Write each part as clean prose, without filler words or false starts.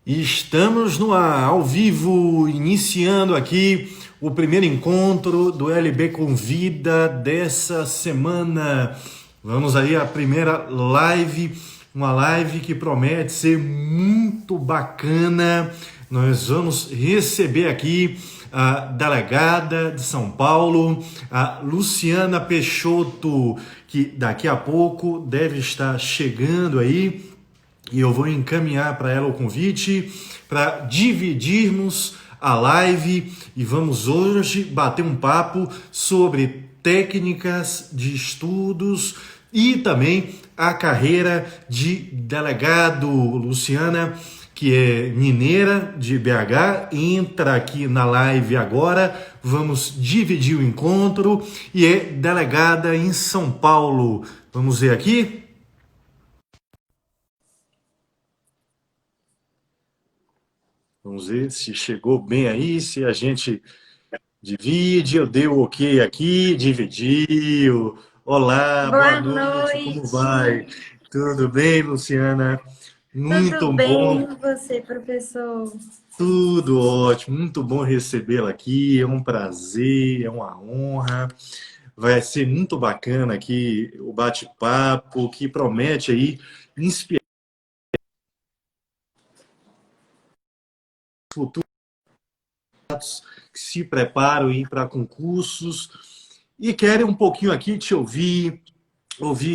E estamos no ar, ao vivo, iniciando aqui o primeiro encontro do LB Convida dessa semana. Vamos aí à primeira live, uma live que promete ser muito bacana. Nós vamos receber aqui a delegada de São Paulo, a Luciana Peixoto, que daqui a pouco deve estar chegando aí e eu vou encaminhar para ela o convite para dividirmos a live e vamos hoje bater um papo sobre técnicas de estudos e também a carreira de delegado. Luciana, que é mineira de BH, entra aqui na live agora. Vamos dividir o encontro e é delegada em São Paulo. Vamos ver aqui. Vamos ver se chegou bem aí, se a gente divide. Eu dei o ok aqui, dividiu. Olá, boa Boa noite, como vai? noite. Tudo bem, Luciana? Tudo Muito bem bom, com você, professor? tudo ótimo, muito bom recebê-la aqui. É um prazer, é uma honra. Vai ser muito bacana aqui o bate-papo, que promete aí inspirar futuros que se preparam para concursos e querem um pouquinho aqui te ouvir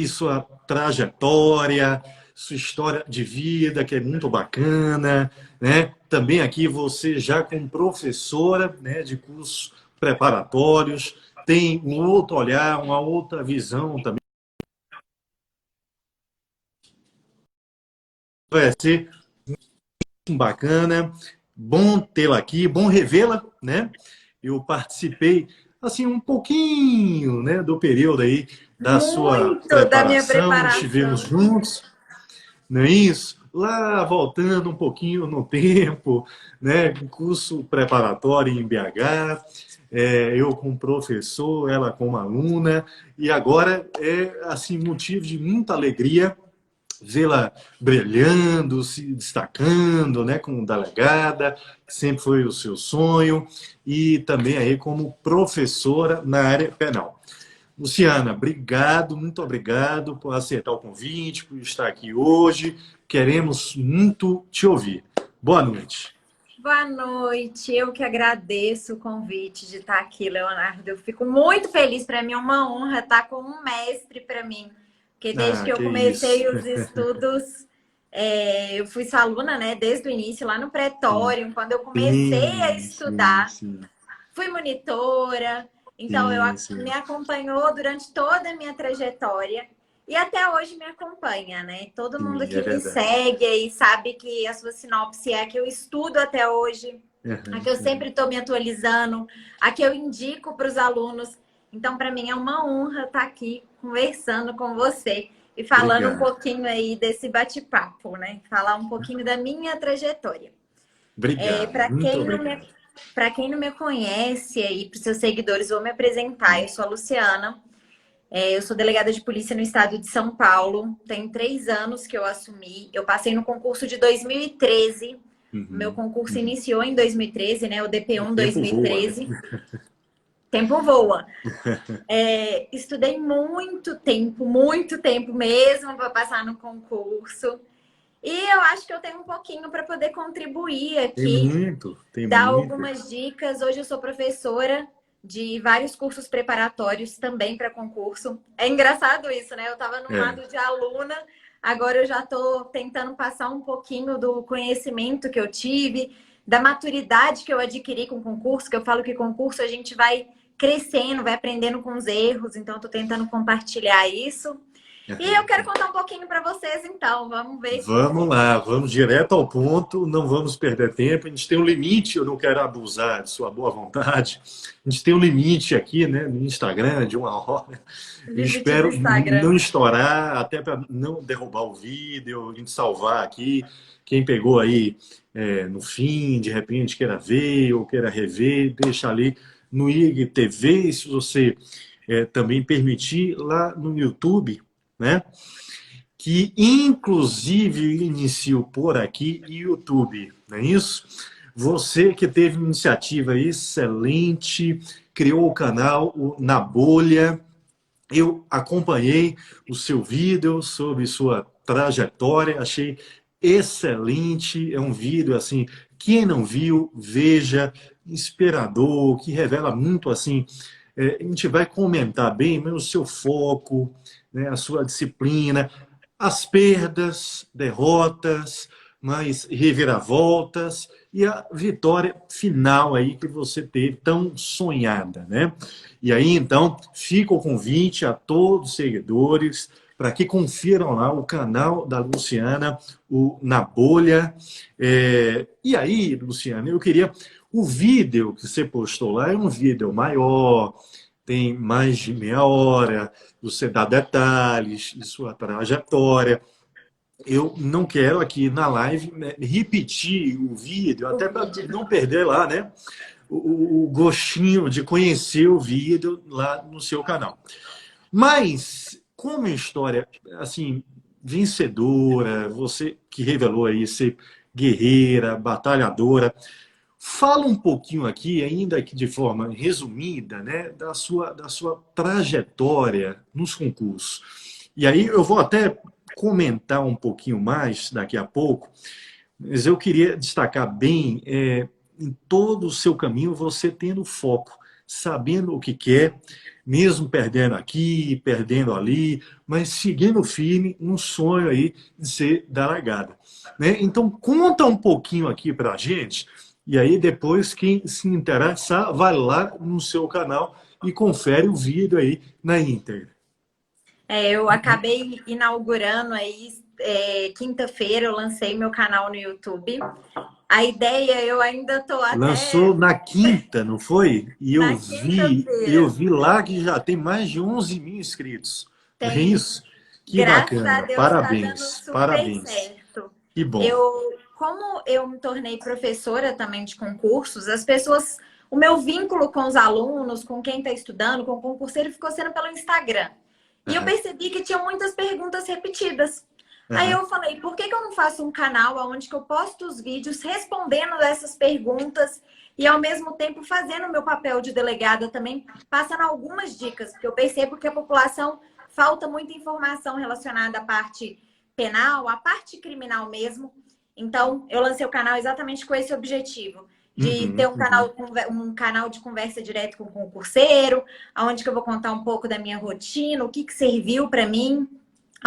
sua trajetória, sua história de vida, que é muito bacana, né? Também aqui você já como professora, né, de cursos preparatórios, tem um outro olhar, uma outra visão também. Vai ser bacana, bom tê-la aqui, bom revê-la, né? Eu participei assim um pouquinho, né, do período aí da sua Muito da minha preparação, estivemos preparação. juntos, não é isso? Lá voltando um pouquinho no tempo, né? Curso preparatório em BH, eu como professor, ela como aluna, e agora é assim motivo de muita alegria vê-la brilhando, se destacando, né, como delegada, que sempre foi o seu sonho, e também aí como professora na área penal. Luciana, obrigado, muito obrigado por aceitar o convite, por estar aqui hoje. Queremos muito te ouvir. Boa noite. Boa noite. Eu que agradeço o convite de estar aqui, Leonardo. Eu fico muito feliz. Para mim é uma honra estar com um mestre para mim, porque desde Ah, que eu que isso. comecei os estudos, eu fui sua aluna, né, desde o início, lá no pretório, quando eu comecei a Sim, sim, estudar. sim, Fui monitora, então sim, me sim. acompanhou durante toda a minha trajetória e até hoje me acompanha, né? Todo mundo Sim, é que me verdade. segue e sabe que a sua sinopse é a que eu estudo até hoje, a Uhum, que eu uhum. sempre estou me atualizando, a que eu indico para os alunos. Então, para mim é uma honra estar aqui conversando com você e falando um Obrigado. pouquinho aí desse bate-papo, né? Falar um pouquinho da minha trajetória. Obrigado, Para muito quem não me obrigado. para quem não me conhece aí, para os seus seguidores, vou me apresentar. Eu sou a Luciana, eu sou delegada de polícia no estado de São Paulo. Tem 3 anos que eu assumi. Eu passei no concurso de 2013. O meu Uhum, concurso uhum. iniciou em 2013, né? O O DP1 tempo voa, né? 2013. Tempo voa. Estudei muito tempo mesmo para passar no concurso. E eu acho que eu tenho um pouquinho para poder contribuir aqui, Tem dar muito. algumas dicas. Hoje eu sou professora de vários cursos preparatórios também para concurso. É engraçado isso, né? Eu estava no É, lado de aluna, agora eu já estou tentando passar um pouquinho do conhecimento que eu tive, da maturidade que eu adquiri com o concurso, que eu falo que concurso a gente vai crescendo, vai aprendendo com os erros, então estou tentando compartilhar isso. E eu quero contar um pouquinho para vocês, então. Vamos ver. vamos lá, vamos direto ao ponto, não vamos perder tempo. A gente tem um limite, eu não quero abusar de sua boa vontade. A gente tem um limite aqui, né, no Instagram, de 1 hora. Eu Limite do espero Instagram. não estourar, até para não derrubar o vídeo, a gente salvar aqui. Quem pegou aí no fim, de repente queira ver ou queira rever, deixa ali no IGTV, se você também permitir, lá no YouTube, né? que inclusive inicio por aqui YouTube, não é isso? Você que teve uma iniciativa excelente, criou o canal Na Bolha. Eu acompanhei o seu vídeo sobre sua trajetória, achei excelente. É um vídeo assim, quem não viu, veja, inspirador, que revela muito assim. A gente vai comentar bem, mas o seu foco, né, a sua disciplina, as perdas, derrotas, mas reviravoltas e a vitória final aí que você teve tão sonhada, né? E aí, então, fica o convite a todos os seguidores para que confiram lá o canal da Luciana, o Na Bolha. E aí, Luciana, eu queria... O vídeo que você postou lá é um vídeo maior, tem mais de meia hora, você dá detalhes de sua trajetória. Eu não quero aqui na live, né, repetir o vídeo, até para não perder lá, né, o gostinho de conhecer o vídeo lá no seu canal. Mas, como a história, assim, vencedora, você que revelou aí ser guerreira, batalhadora, fala um pouquinho aqui, ainda que de forma resumida, né, da sua trajetória nos concursos. E aí eu vou até comentar um pouquinho mais daqui a pouco, mas eu queria destacar bem, em todo o seu caminho, você tendo foco, sabendo o que quer, mesmo perdendo aqui, perdendo ali, mas seguindo firme um sonho aí de ser delegada, né? Então, conta um pouquinho aqui para a gente, e aí depois, quem se interessar, vai lá no seu canal e confere o vídeo aí na íntegra. Eu acabei inaugurando aí, quinta-feira, eu lancei meu canal no YouTube. A ideia, eu ainda tô até Lançou na quinta, não foi? E eu na vi, eu quinta-feira. vi lá que já tem mais de 11 mil inscritos. Não é Tem, isso? Que graças a bacana. Deus, está dando Parabéns, super parabéns. certo. Que bom. Como eu me tornei professora também de concursos, as pessoas, o meu vínculo com os alunos, com quem está estudando, com o concurseiro, ficou sendo pelo Instagram. E eu Aham, percebi que tinha muitas perguntas repetidas. Aí aham. eu falei, por que eu não faço um canal onde que eu posto os vídeos respondendo essas perguntas e ao mesmo tempo fazendo o meu papel de delegada também, passando algumas dicas, porque eu percebo que a população falta muita informação relacionada à parte penal, à parte criminal mesmo. Então, eu lancei o canal exatamente com esse objetivo, de ter Uhum, uhum. um canal de conversa direto com o concurseiro, onde que eu vou contar um pouco da minha rotina, o que que serviu para mim,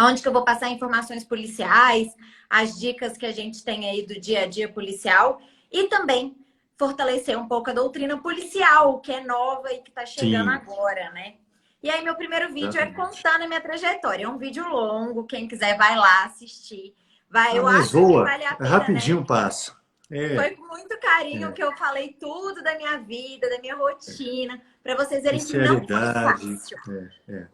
onde que eu vou passar informações policiais, as dicas que a gente tem aí do dia a dia policial e também fortalecer um pouco a doutrina policial, que é nova e que está chegando Sim, agora, né? E aí, meu primeiro vídeo é exatamente. contando a minha trajetória. É um vídeo longo, quem quiser vai lá assistir. Vai, Ah, eu mas acho que voa. vale a pena, né? Rapidinho passa. É, Foi com muito carinho é. que eu falei tudo da minha vida, da minha rotina, para vocês verem que não foi Sinceridade. fácil.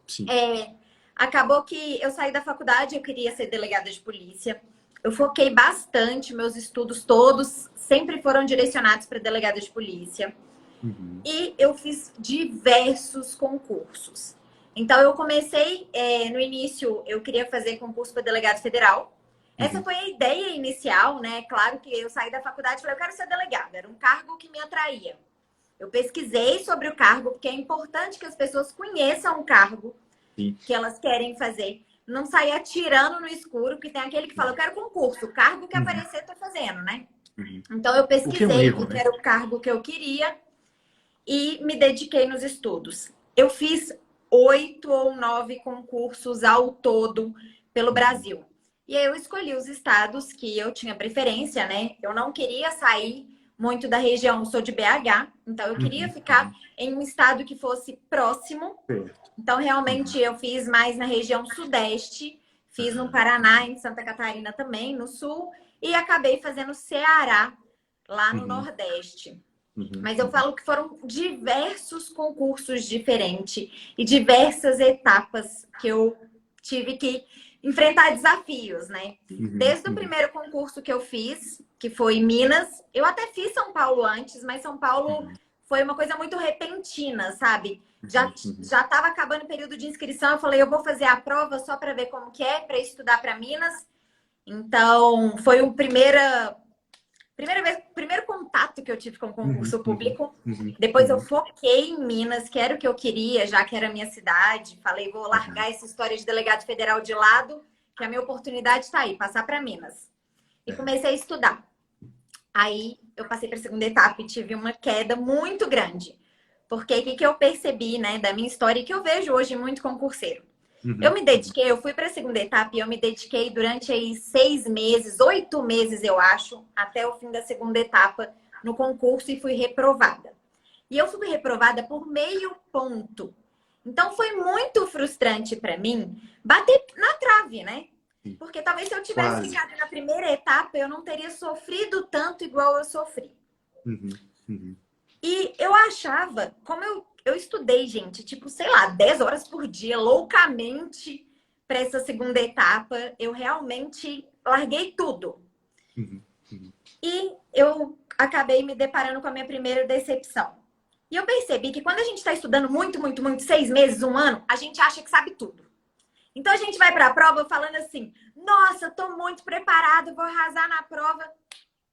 Sim. É, acabou que eu saí da faculdade, eu queria ser delegada de polícia. Eu foquei bastante, meus estudos todos sempre foram direcionados para delegada de polícia. Uhum, E eu fiz diversos concursos. Então, eu comecei, no início, eu queria fazer concurso para delegado federal. Essa uhum. foi a ideia inicial, né? Claro que eu saí da faculdade e falei, eu quero ser delegada. Era um cargo que me atraía. Eu pesquisei sobre o cargo, porque é importante que as pessoas conheçam o cargo Sim. que elas querem fazer. Não sair atirando no escuro, porque tem aquele que fala, eu quero concurso, o cargo que Uhum, aparecer, tô fazendo, né? uhum. Então, eu O que é um pesquisei, erro, vi que né? era o cargo que eu queria e me dediquei nos estudos. Eu fiz 8 ou 9 concursos ao todo pelo Uhum, Brasil. E aí eu escolhi os estados que eu tinha preferência, né? Eu não queria sair muito da região, eu sou de BH, então eu queria uhum, ficar uhum. em um estado que fosse próximo. Certo. Então, Uhum. realmente, eu fiz mais na região sudeste, fiz no Aham, Paraná, em Santa Catarina também, no sul, e acabei fazendo Ceará, lá no uhum, Nordeste. uhum, Mas eu uhum. falo que foram diversos concursos diferentes e diversas etapas que eu tive que enfrentar desafios, né? Uhum, Desde o uhum, primeiro concurso que eu fiz, que foi em Minas, eu até fiz São Paulo antes, mas São Paulo uhum. foi uma coisa muito repentina, sabe? Já Uhum. já estava acabando o período de inscrição, eu falei, eu vou fazer a prova só para ver como que é, para estudar para Minas. Então, foi o primeiro contato que eu tive com o Uhum. concurso Uhum. público. Uhum. Depois eu Uhum. foquei em Minas, que era o que eu queria, já que era a minha cidade. Falei, vou Uhum. largar essa história de delegado federal de lado, que a minha oportunidade está aí, passar para Minas. E É. comecei a estudar. Aí eu passei para a segunda etapa e tive uma queda muito grande. Porque o que eu percebi, né, da minha história e que eu vejo hoje muito concurseiro. Eu Uhum. me Uhum. dediquei, eu fui para a segunda etapa e eu me dediquei durante aí 6 meses, 8 meses, eu acho, até o fim da segunda etapa no concurso e fui reprovada. E eu fui reprovada por meio ponto. Então foi muito frustrante para mim bater na trave, né? Sim. Porque talvez se eu tivesse Quase. ficado na primeira etapa, eu não teria sofrido tanto igual eu sofri. Uhum. Uhum. E eu achava, como eu estudei, gente, tipo, sei lá, 10 horas por dia, loucamente, para essa segunda etapa, eu realmente larguei tudo. Uhum. Uhum. E eu acabei me deparando com a minha primeira decepção. E eu percebi que quando a gente está estudando muito, muito, muito, 6 meses, um ano, a gente acha que sabe tudo. Então a gente vai para a prova falando assim: nossa, estou muito preparado, vou arrasar na prova.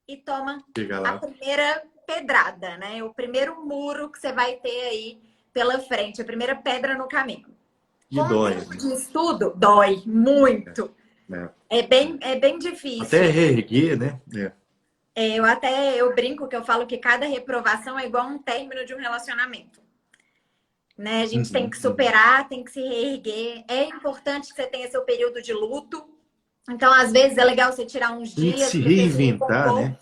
E toma Chega a lá. primeira pedrada, né? O primeiro muro que você vai ter aí pela frente, a primeira pedra no caminho. E Com o dói, tempo né? de estudo, dói muito. É. É bem Até difícil. reerguer, né? É. Eu brinco que eu falo que cada reprovação é igual um término de um relacionamento. Né? A gente tem Uhum. que Uhum. superar, tem que se reerguer. É importante que você tenha seu período de luto. Então, às vezes, é legal você tirar uns Tem que dias se para você se reinventar, recompor. né?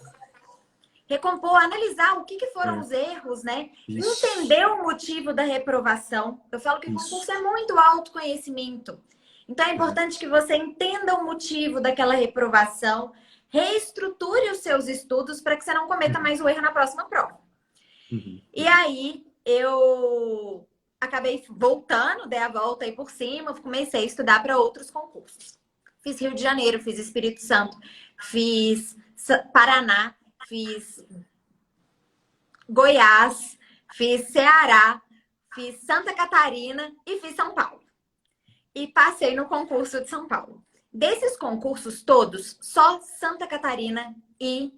Recompor, analisar o que foram É. os erros, né? Isso. Entender o motivo da reprovação. Eu falo que concurso Isso. é muito autoconhecimento. Então, é Uhum. importante que você entenda o motivo daquela reprovação, reestruture os seus estudos para que você não cometa Uhum. mais o erro na próxima prova. Uhum. E aí, eu acabei voltando, dei a volta aí por cima, comecei a estudar para outros concursos. Fiz Rio de Janeiro, fiz Espírito Santo, fiz Paraná, fiz Goiás, fiz Ceará, fiz Santa Catarina e fiz São Paulo. E passei no concurso de São Paulo. Desses concursos todos, só Santa Catarina e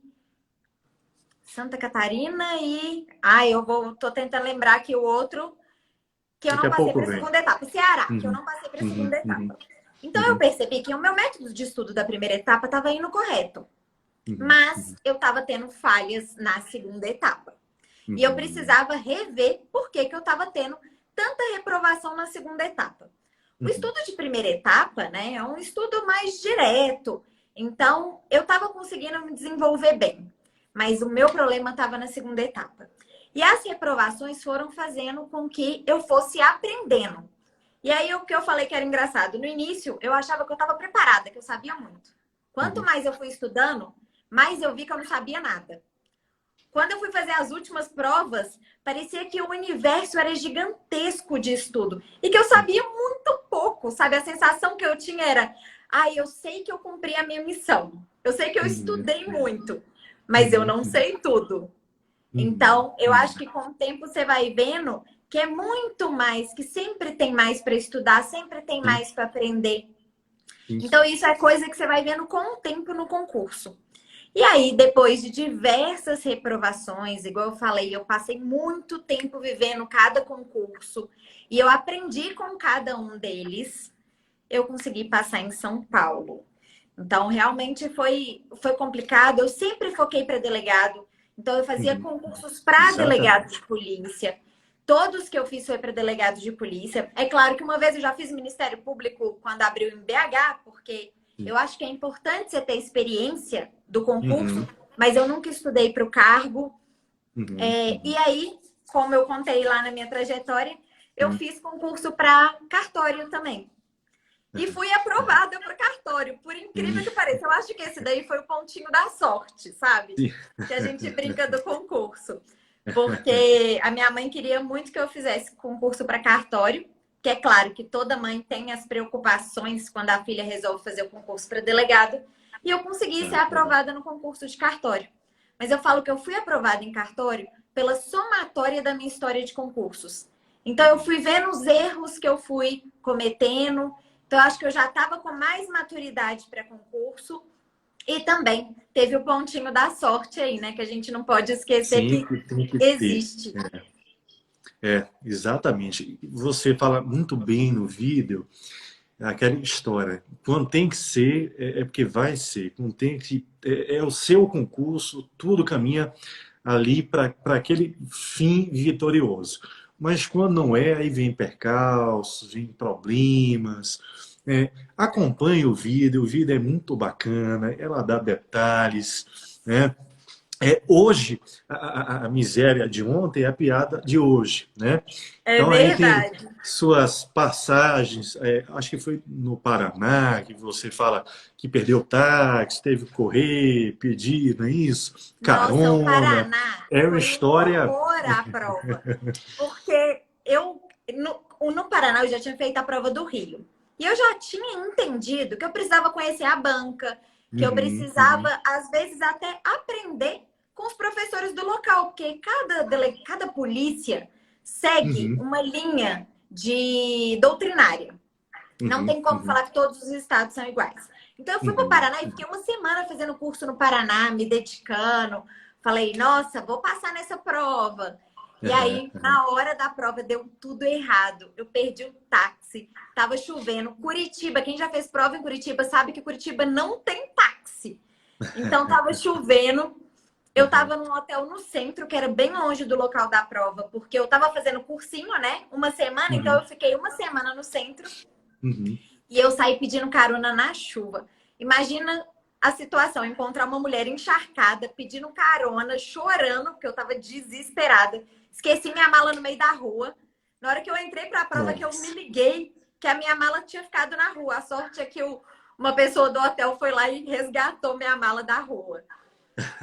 tô tentando lembrar que o outro que eu Daqui não a passei pouco para a vem. segunda etapa, Ceará, que eu Uhum. não passei para a Uhum. segunda Uhum. etapa. Então eu Uhum. percebi que o meu método de estudo da primeira etapa estava indo correto, Uhum. mas eu estava tendo falhas na segunda etapa. E eu Uhum. precisava rever por que eu estava tendo tanta reprovação na segunda etapa. O Uhum. estudo de primeira etapa, né, é um estudo mais direto. Então, eu estava conseguindo me desenvolver bem. Mas o meu problema estava na segunda etapa. E as reprovações foram fazendo com que eu fosse aprendendo. E aí, o que eu falei que era engraçado, no início, eu achava que eu estava preparada, que eu sabia muito. Quanto Uhum. mais eu fui estudando, mais eu vi que eu não sabia nada. Quando eu fui fazer as últimas provas, parecia que o universo era gigantesco de estudo e que eu sabia muito pouco, sabe? A sensação que eu tinha era: eu sei que eu cumpri a minha missão. Eu sei que eu Uhum. estudei muito, mas eu Uhum. não sei tudo. Uhum. Então, eu acho Uhum. que com o tempo você vai vendo que é muito mais, que sempre tem mais para estudar, sempre tem Sim. mais para aprender. Isso. Então, isso é coisa que você vai vendo com o tempo no concurso. E aí, depois de diversas reprovações, igual eu falei, eu passei muito tempo vivendo cada concurso e eu aprendi com cada um deles, eu consegui passar em São Paulo. Então, realmente foi complicado. Eu sempre foquei para delegado. Então, eu fazia Uhum. concursos para delegado Exatamente. de polícia. Todos que eu fiz foi para delegado de polícia. É claro que uma vez eu já fiz Ministério Público quando abriu em BH, porque Sim. eu acho que é importante você ter experiência do concurso, Uhum. mas eu nunca estudei para o cargo. Uhum. E Uhum. aí, como eu contei lá na minha trajetória, eu Sim. fiz concurso para cartório também. E Uhum. fui Uhum. aprovada para cartório, por incrível Sim. que pareça. Eu acho que esse daí foi o pontinho da sorte, sabe? Sim. Que a gente brinca do concurso. Porque a minha mãe queria muito que eu fizesse concurso para cartório, que é claro que toda mãe tem as preocupações quando a filha resolve fazer o concurso para delegado. E eu consegui ser Ah, legal. aprovada no concurso de cartório. Mas eu falo que eu fui aprovada em cartório pela somatória da minha história de concursos. Então, eu fui vendo os erros que eu fui cometendo. Então, eu acho que eu já estava com mais maturidade para concurso. E também teve o pontinho da sorte aí, né? Que a gente não pode esquecer que Sempre tem que ter. existe. Exatamente. Você fala muito bem no vídeo aquela história. Quando tem que ser, é porque vai ser. Quando tem que, é o seu concurso, tudo caminha ali para aquele fim vitorioso. Mas quando não é, aí vem percalços, vem problemas. Acompanhe o vídeo é muito bacana, ela dá detalhes, né? Hoje, a miséria de ontem é a piada de hoje, né? É Então aí tem verdade. suas passagens, acho que foi no Paraná, que você fala que perdeu o táxi, teve que correr, pedir, não é isso? Nossa, o Carona. Paraná É uma foi um história. horror à prova. Porque no Paraná eu já tinha feito a prova do Rio. E eu já tinha entendido que eu precisava conhecer a banca, que eu Uhum, uhum, precisava, às vezes, até aprender com os professores do local, porque cada polícia segue uhum, uma linha de doutrinária. Não uhum, tem como uhum, falar que todos os estados são iguais. Então, eu fui para o uhum, Paraná e fiquei uma semana fazendo curso no Paraná, me dedicando. Falei, nossa, vou passar nessa prova. E uhum, aí, uhum. na hora da prova, deu tudo errado. Eu perdi o táxi, tava chovendo. Curitiba, quem já fez prova em Curitiba sabe que Curitiba não tem táxi. Então, tava chovendo. Eu Uhum, tava num hotel no centro, que era bem longe do local da prova, porque eu tava fazendo cursinho, né? Uma semana, então uhum, eu fiquei uma semana no centro. uhum. E eu saí pedindo carona na chuva. Imagina a situação, encontrar uma mulher encharcada, pedindo carona, chorando, porque eu tava desesperada. Esqueci minha mala no meio da rua. Na hora que eu entrei para a prova, que eu me Nossa, liguei que a minha mala tinha ficado na rua. A sorte é que uma pessoa do hotel foi lá e resgatou minha mala da rua.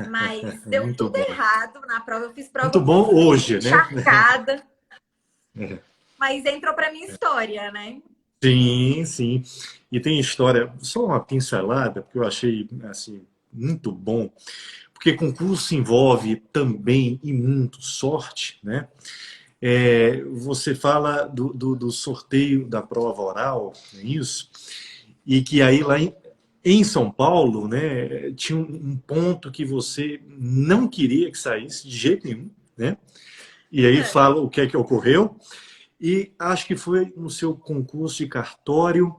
Mas deu muito tudo bom. errado na prova. Eu fiz prova Muito com bom frio, hoje, né? encharcada. Mas entrou para minha história, né? Sim, sim. E tem história, só uma pincelada, porque eu achei assim muito bom, porque concurso envolve também e muito sorte, né? Você fala do sorteio da prova oral, não é isso? E que aí lá em São Paulo, né, tinha um ponto que você não queria que saísse de jeito nenhum, né? E aí É. fala o que é que ocorreu. E acho que foi no seu concurso de cartório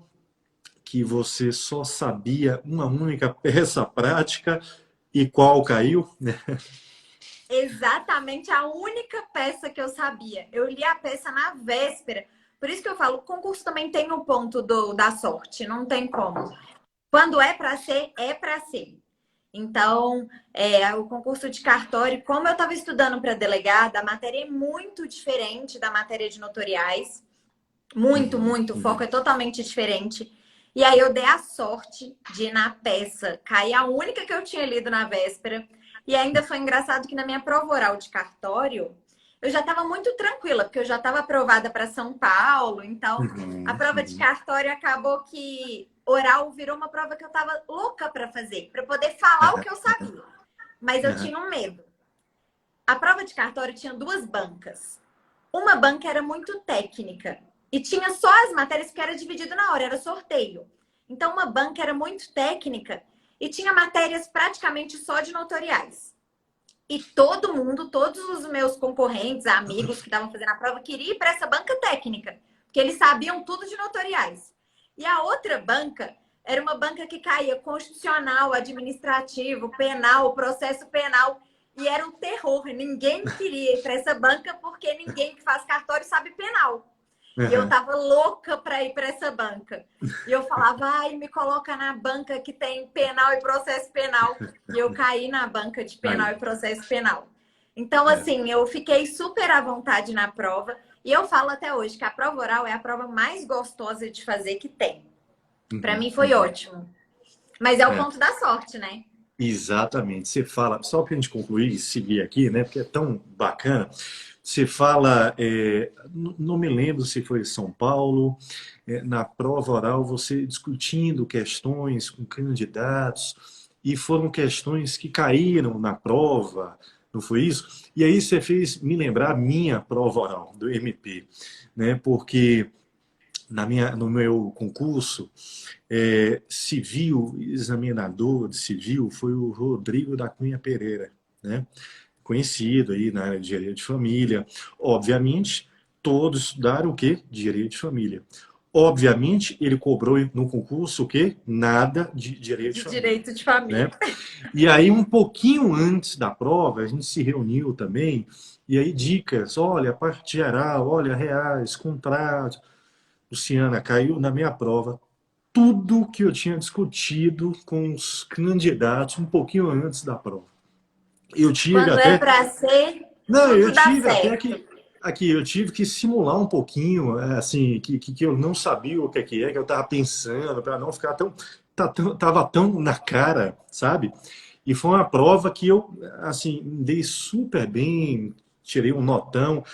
que você só sabia uma única peça prática e qual caiu, né? Exatamente a única peça que eu sabia. Eu li a peça na véspera. Por isso que eu falo, o concurso também tem o ponto da sorte, não tem como. Quando é para ser, é para ser. Então, o concurso de cartório, como eu estava estudando para delegada, a matéria é muito diferente da matéria de notoriais. Muito, Uhum, muito. O foco uhum. é totalmente diferente. E aí eu dei a sorte de ir na peça, cair a única que eu tinha lido na véspera. E ainda foi engraçado que na minha prova oral de cartório, eu já estava muito tranquila, porque eu já estava aprovada para São Paulo. Então, a Uhum, prova de uhum, cartório acabou que oral virou uma prova que eu estava louca para fazer, para poder falar o que eu sabia. Mas eu uhum, tinha um medo. A prova de cartório tinha duas bancas. Uma banca era muito técnica e tinha só as matérias que era dividido na hora, era sorteio. Então, uma banca era muito técnica e tinha matérias praticamente só de notoriais. E todo mundo, todos os meus concorrentes, amigos que estavam fazendo a prova, queriam ir para essa banca técnica, porque eles sabiam tudo de notoriais. E a outra banca era uma banca que caía constitucional, administrativo, penal, processo penal. E era um terror. Ninguém queria ir para essa banca porque ninguém que faz cartório sabe penal. E eu uhum. tava louca para ir para essa banca. E eu falava, ai, me coloca na banca que tem penal e processo penal. E eu caí na banca de penal Aí, e processo penal. Então, é. assim, eu fiquei super à vontade na prova. E eu falo até hoje que a prova oral é a prova mais gostosa de fazer que tem. Para Uhum, mim foi uhum. ótimo. Mas é o É, ponto da sorte, né? exatamente. Você fala, só para a gente concluir e seguir aqui, né? Porque é tão bacana. Você fala, não me lembro se foi em São Paulo, na prova oral, você discutindo questões com candidatos, e foram questões que caíram na prova, Não foi isso? E aí você fez me lembrar a minha prova oral do MP, né? Porque no meu concurso civil, examinador de civil, foi o Rodrigo da Cunha Pereira, né? Conhecido aí na área de direito de família. Obviamente, todos estudaram o quê? Direito de família. Obviamente, ele cobrou no concurso o quê? Nada de direito de De família, direito de família. né? E aí, um pouquinho antes da prova, a gente se reuniu também, e aí dicas, olha, parte geral, olha, reais, contrato. Luciana, caiu na minha prova tudo que eu tinha discutido com os candidatos um pouquinho antes da prova. Eu tive Quando é até. para ser, Não, eu tudo dá tive até certo. que. Aqui, eu tive que simular um pouquinho, assim, que eu não sabia o que eu estava pensando, para não ficar tão. Tava tão na cara, sabe? E foi uma prova que eu, assim, dei super bem, tirei um notão.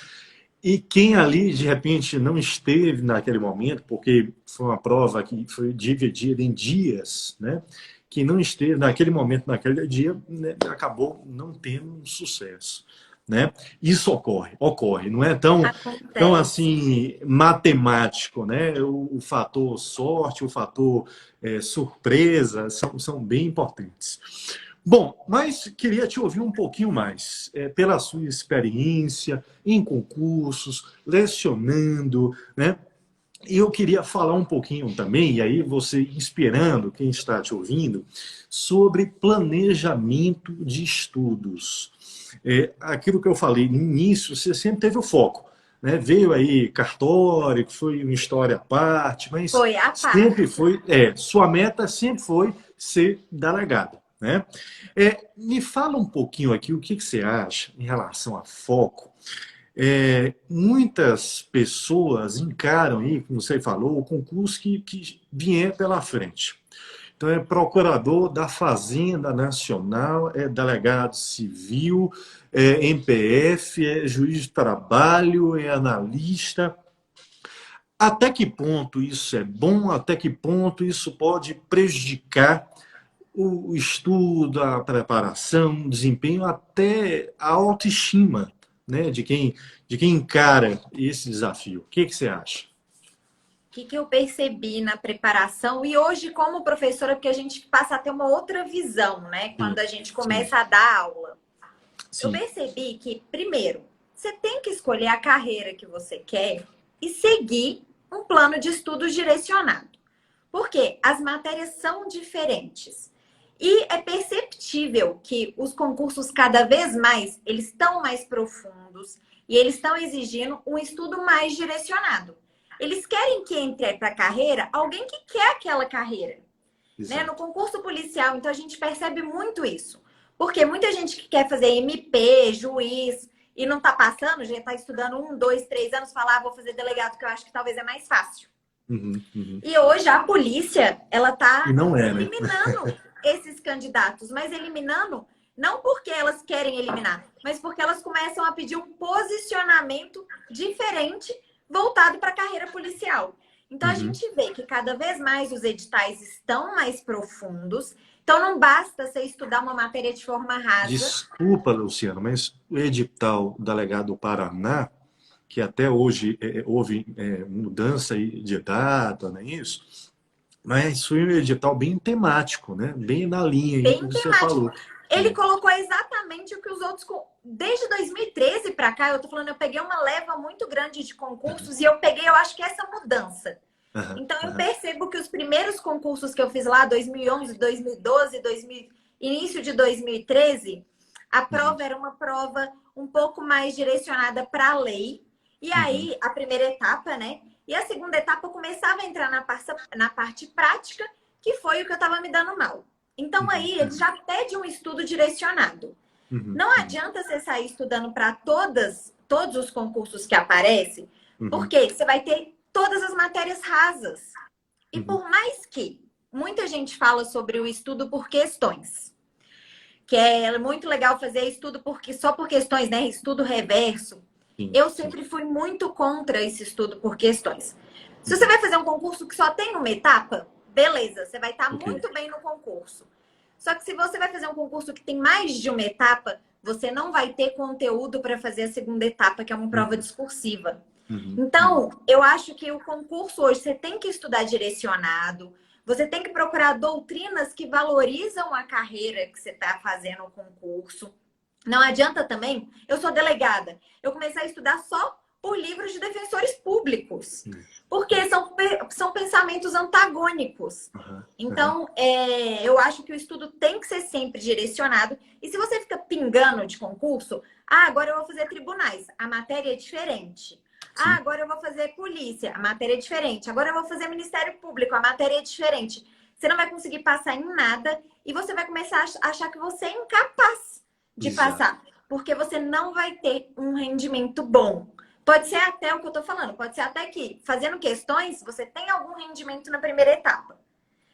E quem ali, de repente, não esteve naquele momento, porque foi uma prova que foi dividida em dias, né? Quem não esteve naquele momento, naquele dia, né, acabou não tendo um sucesso, né? Isso ocorre, não é tão Acontece. assim matemático, né? O fator sorte, o fator surpresa são bem importantes. Bom, mas queria te ouvir um pouquinho mais, pela sua experiência em concursos, lecionando, né? E eu queria falar um pouquinho também, e aí você inspirando quem está te ouvindo, sobre planejamento de estudos. Aquilo que eu falei no início, você sempre teve o foco, né? Veio aí cartório, que foi uma história à parte, mas Foi a sempre parte. foi, sua meta sempre foi ser delegada, né? Me fala um pouquinho aqui o que você acha em relação a foco. Muitas pessoas encaram aí, como você falou, o concurso que vier pela frente. Então, é procurador da Fazenda Nacional, é delegado civil, é MPF, é juiz de trabalho, é analista. Até que ponto isso é bom? Até que ponto isso pode prejudicar o estudo, a preparação, o desempenho, até a autoestima, né, de quem encara esse desafio? O que você acha? Que eu percebi na preparação e hoje como professora, porque a gente passa a ter uma outra visão, né? Sim, Quando a gente sim, começa a dar aula. Eu sim. percebi que, primeiro, você tem que escolher a carreira que você quer e seguir um plano de estudos direcionado. Porque as matérias são diferentes. E é perceptível que os concursos cada vez mais, eles estão mais profundos e eles estão exigindo um estudo mais direcionado. Eles querem que entre para a carreira alguém que quer aquela carreira. Né? No Exato. concurso policial, então a gente percebe muito isso. Porque muita gente que quer fazer MP, juiz, e não está passando, já está estudando 1, 2, 3 anos, falar, vou fazer delegado, que eu acho que talvez é mais fácil. Uhum, uhum. E hoje a polícia, ela E está não é, né? eliminando esses candidatos, mas eliminando não porque elas querem eliminar, mas porque elas começam a pedir um posicionamento diferente voltado para a carreira policial. Então a Uhum. gente vê que cada vez mais os editais estão mais profundos. Então não basta você estudar uma matéria de forma rasa. Desculpa, Luciano, mas o edital do delegado do Paraná, que até hoje houve mudança aí de data, não é isso? Mas foi um edital bem temático, né? Bem na linha aí Bem do que você temático. falou. Ele colocou exatamente o que os outros. Desde 2013 para cá, eu tô falando, eu peguei uma leva muito grande de concursos e eu peguei, eu acho que essa mudança. Aham, Então eu aham. percebo que os primeiros concursos que eu fiz lá, 2011, 2012, 2000, início de 2013, a Uhum, prova era uma prova um pouco mais direcionada para a lei. E uhum, aí, a primeira etapa, né? E a segunda etapa eu começava a entrar na parte prática, que foi o que eu estava me dando mal. Então uhum, aí ele já pede um estudo direcionado. uhum, Não uhum, adianta você sair estudando para todos os concursos que aparecem, uhum, porque você vai ter todas as matérias rasas. E uhum. por mais que muita gente fala sobre o estudo por questões, que é muito legal fazer estudo porque só por questões, né? Estudo reverso. Sim, Eu sim. sempre fui muito contra esse estudo por questões. Se você Uhum. vai fazer um concurso que só tem uma etapa, beleza, você vai estar Ok. muito bem no concurso. Só que se você vai fazer um concurso que tem mais de uma etapa, você não vai ter conteúdo para fazer a segunda etapa, que é uma prova discursiva. Uhum. Então, eu acho que o concurso hoje, você tem que estudar direcionado, você tem que procurar doutrinas que valorizam a carreira que você está fazendo o concurso. Não adianta também, eu sou delegada, eu comecei a estudar só por livros de defensores públicos, porque são pensamentos antagônicos. Uhum. Então, eu acho que o estudo tem que ser sempre direcionado. E se você fica pingando de concurso, agora eu vou fazer tribunais, a matéria é diferente. Agora eu vou fazer polícia, a matéria é diferente. Agora eu vou fazer Ministério Público, a matéria é diferente. Você não vai conseguir passar em nada e você vai começar a achar que você é incapaz de passar, porque você não vai ter um rendimento bom. Pode ser até o que eu tô falando, pode ser até que, fazendo questões, você tem algum rendimento na primeira etapa.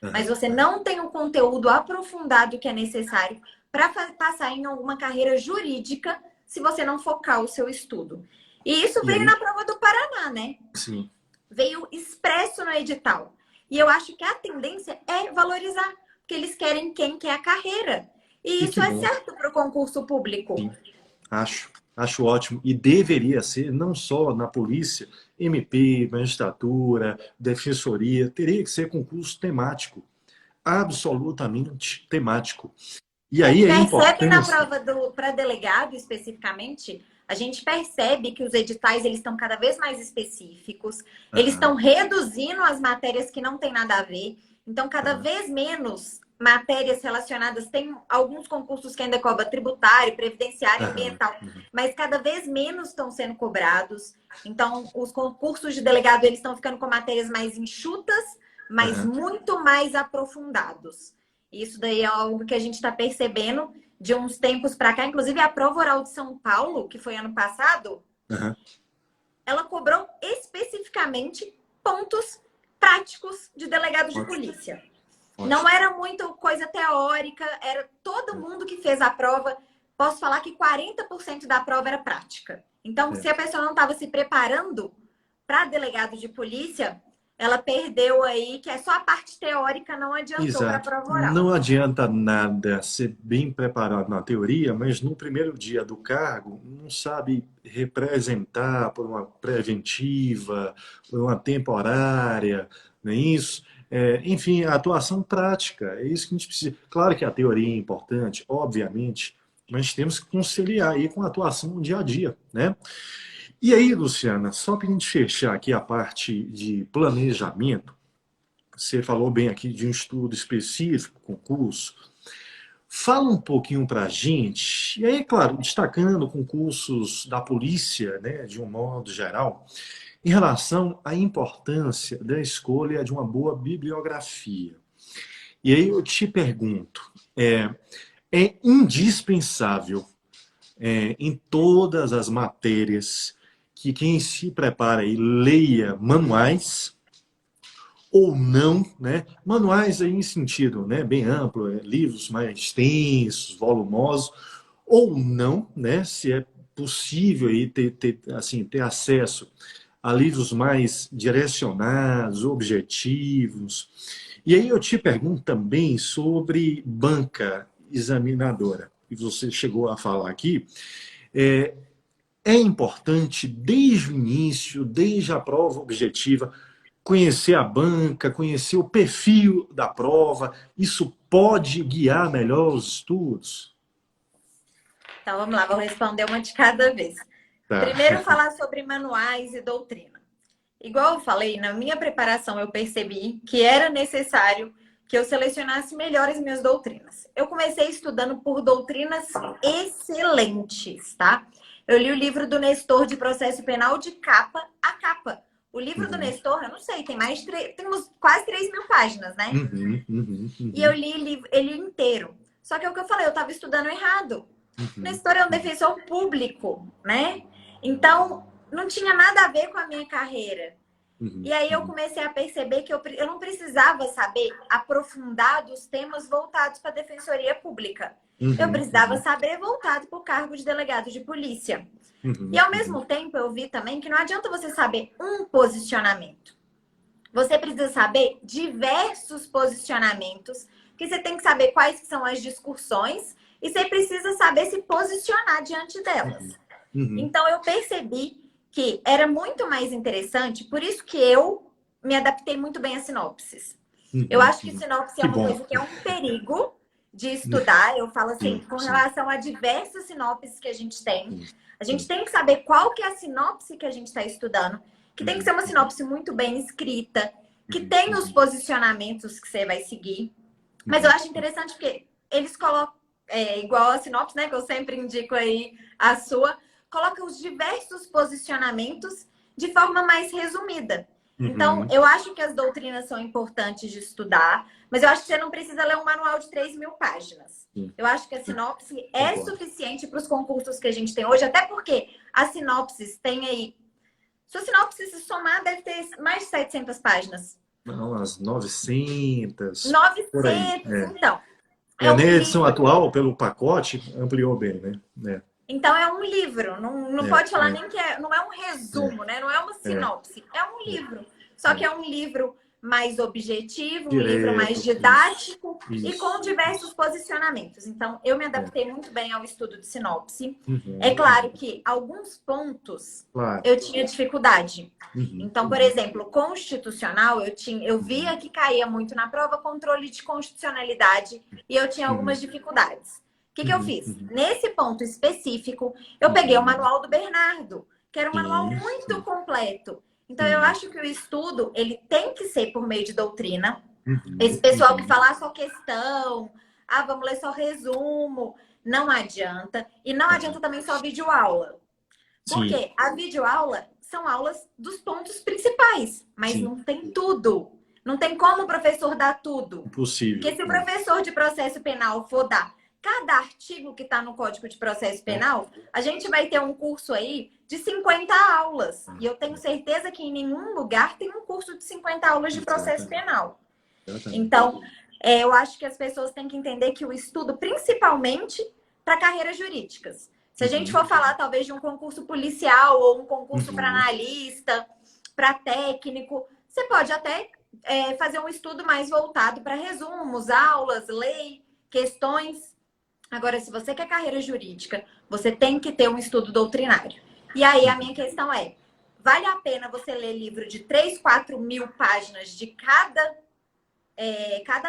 Mas você não tem o conteúdo aprofundado que é necessário para passar em alguma carreira jurídica se você não focar o seu estudo. E isso veio na prova do Paraná, né? Sim. Veio expresso no edital. E eu acho que a tendência é valorizar, porque eles querem quem quer a carreira. E isso é certo para o concurso público. Sim. Acho ótimo. E deveria ser, não só na polícia, MP, magistratura, defensoria, teria que ser concurso temático. Absolutamente temático. E aí é Percebe na importante. prova para delegado, especificamente, a gente percebe que os editais eles estão cada vez mais específicos, eles estão reduzindo as matérias que não tem nada a ver. Então, cada vez menos matérias relacionadas. Tem alguns concursos que ainda cobram tributário, previdenciário, ambiental, mas cada vez menos estão sendo cobrados. Então, os concursos de delegado eles estão ficando com matérias mais enxutas, mas muito mais aprofundados. Isso daí é algo que a gente está percebendo de uns tempos para cá. Inclusive, a prova oral de São Paulo, que foi ano passado, ela cobrou especificamente pontos práticos de delegado de polícia. Não era muito coisa teórica, era todo mundo que fez a prova. Posso falar que 40% da prova era prática. Então, se a pessoa não estava se preparando para delegado de polícia, ela perdeu aí, que é só a parte teórica, não adiantou para a prova oral. Não adianta nada ser bem preparado na teoria, mas no primeiro dia do cargo não sabe representar por uma preventiva, por uma temporária, não é isso? Enfim, a atuação prática, é isso que a gente precisa. Claro que a teoria é importante, obviamente, mas temos que conciliar aí com a atuação no dia a dia, né? E aí, Luciana, só para a gente fechar aqui a parte de planejamento, você falou bem aqui de um estudo específico, concurso. Fala um pouquinho para a gente, e aí, claro, destacando concursos da polícia, né, de um modo geral, em relação à importância da escolha de uma boa bibliografia. E aí eu te pergunto, é indispensável em todas as matérias que quem se prepara aí leia manuais ou não, né? Manuais aí em sentido, né, bem amplo, livros mais extensos, volumosos, ou não, né, se é possível aí ter acesso a livros mais direcionados, objetivos. E aí eu te pergunto também sobre banca examinadora, que você chegou a falar aqui. É importante, desde o início, desde a prova objetiva, conhecer a banca, conhecer o perfil da prova. Isso pode guiar melhor os estudos? Então, vamos lá, vou responder uma de cada vez. Primeiro, falar sobre manuais e doutrina. Igual eu falei, na minha preparação eu percebi que era necessário que eu selecionasse melhor as minhas doutrinas. Eu comecei estudando por doutrinas excelentes, tá? Eu li o livro do Nestor de Processo Penal de capa a capa. O livro do Nestor, eu não sei, tem quase 3.000 páginas, né? E eu li ele inteiro. Só que é o que eu falei, eu estava estudando errado. O Nestor é um defensor público, né? Então, não tinha nada a ver com a minha carreira. E aí eu comecei a perceber que eu não precisava saber aprofundar dos temas voltados para a defensoria pública. Eu precisava saber voltado para o cargo de delegado de polícia. E ao mesmo tempo eu vi também que não adianta você saber um posicionamento. Você precisa saber diversos posicionamentos, porque você tem que saber quais são as discussões e você precisa saber se posicionar diante delas. Então, eu percebi que era muito mais interessante, por isso que eu me adaptei muito bem a sinopses. Eu acho que sinopse é uma coisa que é um perigo de estudar. Eu falo assim, com relação a diversas sinopses que a gente tem que saber qual que é a sinopse que a gente está estudando, que tem que ser uma sinopse muito bem escrita, que tem os posicionamentos que você vai seguir. Mas eu acho interessante porque eles colocam, igual a sinopse, né, que eu sempre indico aí a sua, coloca os diversos posicionamentos de forma mais resumida. Então, eu acho que as doutrinas são importantes de estudar, mas eu acho que você não precisa ler um manual de 3.000 páginas. Eu acho que a sinopse é suficiente para os concursos que a gente tem hoje, até porque as sinopses têm aí... Sua sinopse, se somar, deve ter mais de 700 páginas. Não, umas 900. 900, então. Nem a edição atual, pelo pacote, ampliou bem, né? Então, é um livro. Não pode falar nem que não é um resumo, né? Não é uma sinopse. É um livro. Só que é um livro mais objetivo, um livro mais didático e com diversos posicionamentos. Então, eu me adaptei muito bem ao estudo de sinopse. É claro que alguns pontos eu tinha dificuldade. Então, por exemplo, constitucional, eu via que caía muito na prova controle de constitucionalidade e eu tinha algumas dificuldades. O que eu fiz? Nesse ponto específico, eu peguei o manual do Bernardo, que era um manual muito completo. Então, eu acho que o estudo, ele tem que ser por meio de doutrina. Esse pessoal que fala só questão, vamos ler só resumo, não adianta. E não adianta também só videoaula. Porque a videoaula são aulas dos pontos principais, mas não tem tudo. Não tem como o professor dar tudo. Impossível. Porque se o professor de processo penal for dar cada artigo que está no Código de Processo Penal, a gente vai ter um curso aí de 50 aulas. E eu tenho certeza que em nenhum lugar tem um curso de 50 aulas de processo penal. Então, eu acho que as pessoas têm que entender que o estudo, principalmente para carreiras jurídicas. Se a gente for falar, talvez, de um concurso policial ou um concurso para analista, para técnico, você pode até fazer um estudo mais voltado para resumos, aulas, lei, questões. Agora, se você quer carreira jurídica, você tem que ter um estudo doutrinário. E aí, a minha questão é, vale a pena você ler livro de 3, 4 mil páginas de cada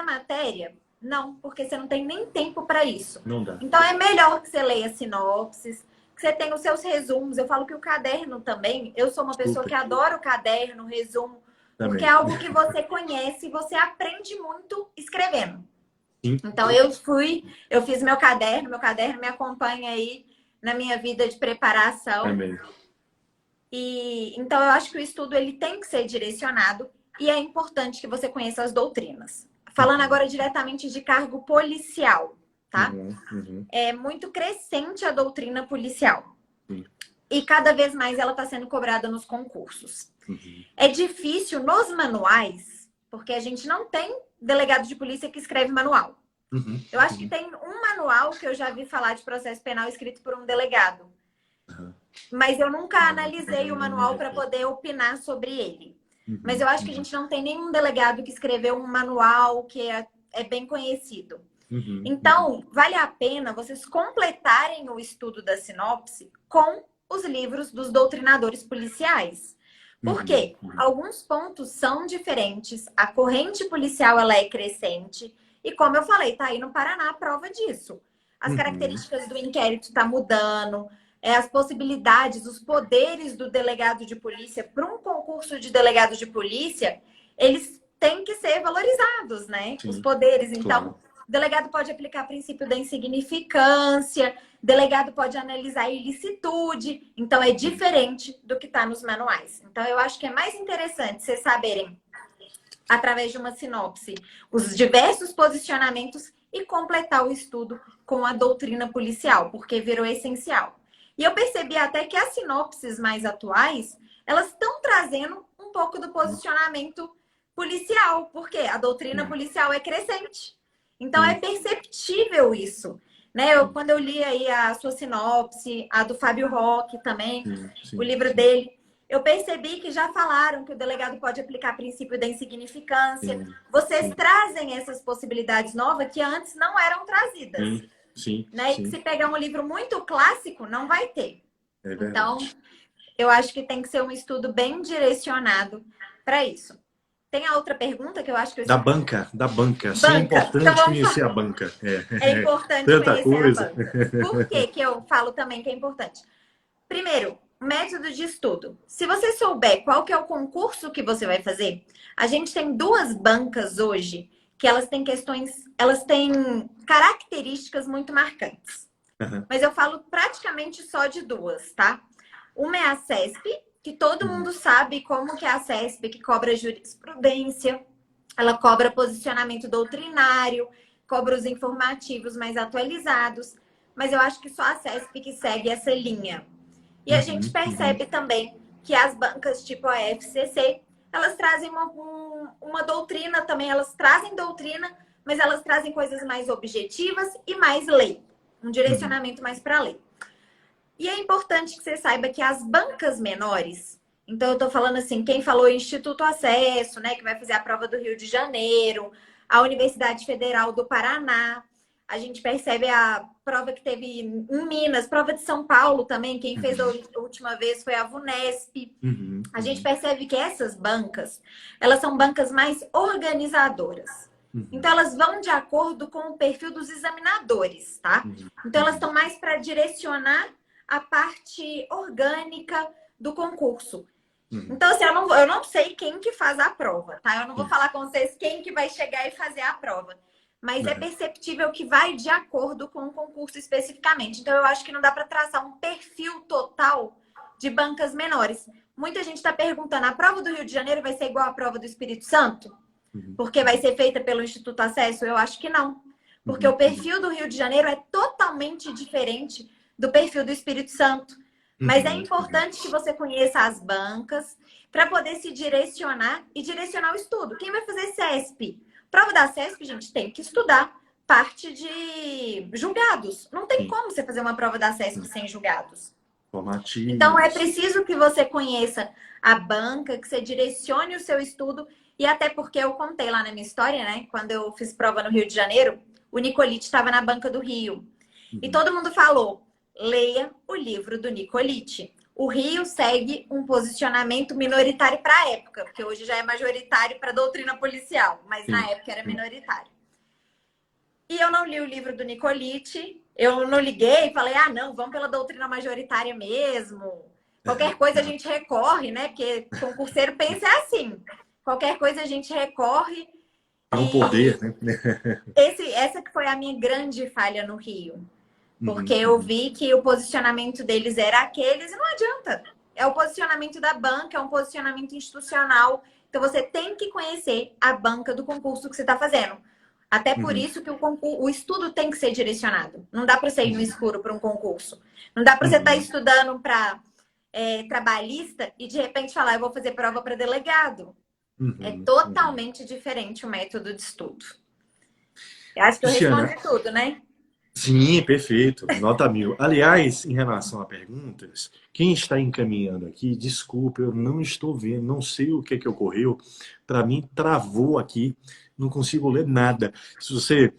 matéria? Não, porque você não tem nem tempo para isso. Não dá. Então, é melhor que você leia sinopses, que você tenha os seus resumos. Eu falo que o caderno também, eu sou uma pessoa que adora o caderno, o resumo, porque é algo que você conhece e você aprende muito escrevendo. Então, eu fiz meu caderno me acompanha aí na minha vida de preparação. Então, eu acho que o estudo ele tem que ser direcionado e é importante que você conheça as doutrinas. Falando agora diretamente de cargo policial, tá? É muito crescente a doutrina policial. E cada vez mais ela está sendo cobrada nos concursos. É difícil nos manuais, porque a gente não tem delegado de polícia que escreve manual. Eu acho que tem um manual que eu já vi falar de processo penal escrito por um delegado. Mas eu nunca analisei o manual para poder opinar sobre ele. Mas eu acho que a gente não tem nenhum delegado que escreveu um manual que é bem conhecido. Então, vale a pena vocês completarem o estudo da sinopse com os livros dos doutrinadores policiais. Porque alguns pontos são diferentes, a corrente policial ela é crescente, e como eu falei, tá aí no Paraná a prova disso. As características do inquérito estão mudando, as possibilidades, os poderes do delegado de polícia para um concurso de delegado de polícia, eles têm que ser valorizados, né? Os poderes. Então, o delegado pode aplicar princípio da insignificância, delegado pode analisar a ilicitude. Então, é diferente do que está nos manuais. Então, eu acho que é mais interessante vocês saberem, através de uma sinopse, os diversos posicionamentos e completar o estudo com a doutrina policial, porque virou essencial. E eu percebi até que as sinopses mais atuais, elas estão trazendo um pouco do posicionamento policial, porque a doutrina policial é crescente. Então, é perceptível isso. Né? Quando eu li aí a sua sinopse, a do Fábio Roque também, o livro dele, eu percebi que já falaram que o delegado pode aplicar princípio da insignificância. Vocês trazem essas possibilidades novas que antes não eram trazidas. Sim, né? E que sim, se pegar um livro muito clássico, não vai ter. é Então, verdade. eu acho que tem que ser um estudo bem direcionado para isso. Tem a outra pergunta que eu acho que eu... Da banca. Sim, é Banca. Então importante vamos conhecer falar. a banca. É É, importante tanta conhecer a coisa. banca. Por que que eu falo também que é importante? Primeiro, método de estudo. Se você souber qual que é o concurso que você vai fazer, a gente tem duas bancas hoje que elas têm questões, elas têm características muito marcantes. Aham. Mas eu falo praticamente só de duas, tá? Uma é a CESP, que todo Uhum. mundo sabe como que é a CESP, que cobra jurisprudência, ela cobra posicionamento doutrinário, cobra os informativos mais atualizados, mas eu acho que só a CESP que segue essa linha. E a gente Uhum. Uhum. percebe também que as bancas tipo a FCC, elas trazem uma doutrina também, elas trazem doutrina, mas elas trazem coisas mais objetivas e mais lei, um Uhum. direcionamento mais para lei. E é importante que você saiba que as bancas menores, então eu tô falando assim, quem falou Instituto Acesso, né, que vai fazer a prova do Rio de Janeiro, a Universidade Federal do Paraná, a gente percebe a prova que teve em Minas, prova de São Paulo também, quem fez a Uhum. última vez foi a VUNESP. Uhum. A gente Uhum. percebe que essas bancas, elas são bancas mais organizadoras. Então, Uhum. elas vão de acordo com o perfil dos examinadores, tá? Uhum. Então, elas Uhum. estão mais para direcionar a parte orgânica do concurso. Uhum. Então, assim, eu não sei quem que faz a prova, tá? Eu não vou falar com vocês quem que vai chegar e fazer a prova. Mas é Uhum. perceptível que vai de acordo com o concurso especificamente. Então, eu acho que não dá para traçar um perfil total de bancas menores. Muita gente está perguntando, a prova do Rio de Janeiro vai ser igual à prova do Espírito Santo? Uhum. Porque vai ser feita pelo Instituto Acesso? Eu acho que não. Porque o Uhum. Uhum. perfil do Rio de Janeiro é totalmente diferente do perfil do Espírito Santo. Mas é Uhum. Uhum. importante que você conheça as bancas para poder se direcionar e direcionar o estudo. Quem vai fazer CESP? Prova da CESP, gente, tem que estudar parte de julgados. Não tem Sim. como você fazer uma prova da CESP sem julgados. Então, é Formativos. preciso que você conheça a banca, que você direcione o seu estudo. E até porque eu contei lá na minha história, né? Quando eu fiz prova no Rio de Janeiro, o Nicolite estava na banca do Rio. E Uhum. todo mundo falou: leia o livro do Nicolite. O Rio segue um posicionamento minoritário para a época, porque hoje já é majoritário para a doutrina policial, mas na Sim. época era Sim. minoritário. E eu não li o livro do Nicolite, eu não liguei e falei, ah, não, vamos pela doutrina majoritária mesmo. Qualquer Aham. coisa a Aham. gente recorre, né? Porque concurseiro pensa assim. Qualquer coisa a gente recorre. É um E poder, né? essa que foi a minha grande falha no Rio. Porque Uhum. eu Uhum. vi que o posicionamento deles era aqueles e não adianta. É o posicionamento da banca, é um posicionamento institucional. Então você tem que conhecer a banca do concurso que você está fazendo. Até por Uhum. isso que o estudo tem que ser direcionado. Não dá para você ir no Uhum. escuro para um concurso. Não dá para você estar Uhum. estudando para trabalhista e de repente falar, eu vou fazer prova para delegado. É Uhum. Uhum. totalmente diferente o método de estudo. Eu acho que eu Luciana, respondi tudo, né? sim, perfeito. Nota 1000. Aliás, em relação a perguntas, quem está encaminhando aqui, desculpa, eu não estou vendo, não sei o que é que ocorreu. Para mim, travou aqui, não consigo ler nada. Se você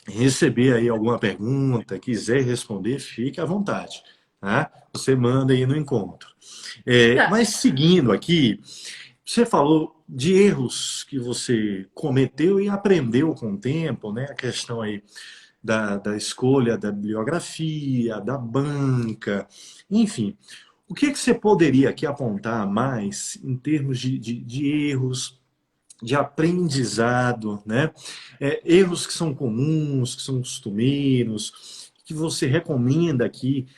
receber aí alguma pergunta, quiser responder, fique à vontade, tá? Você manda aí no encontro. Tá. Mas seguindo aqui, você falou de erros que você cometeu e aprendeu com o tempo, né? A questão aí da escolha da bibliografia, da banca, enfim. O que você poderia aqui apontar mais em termos de erros, de aprendizado, né? Erros que são comuns, que são costumeiros, que você recomenda aqui,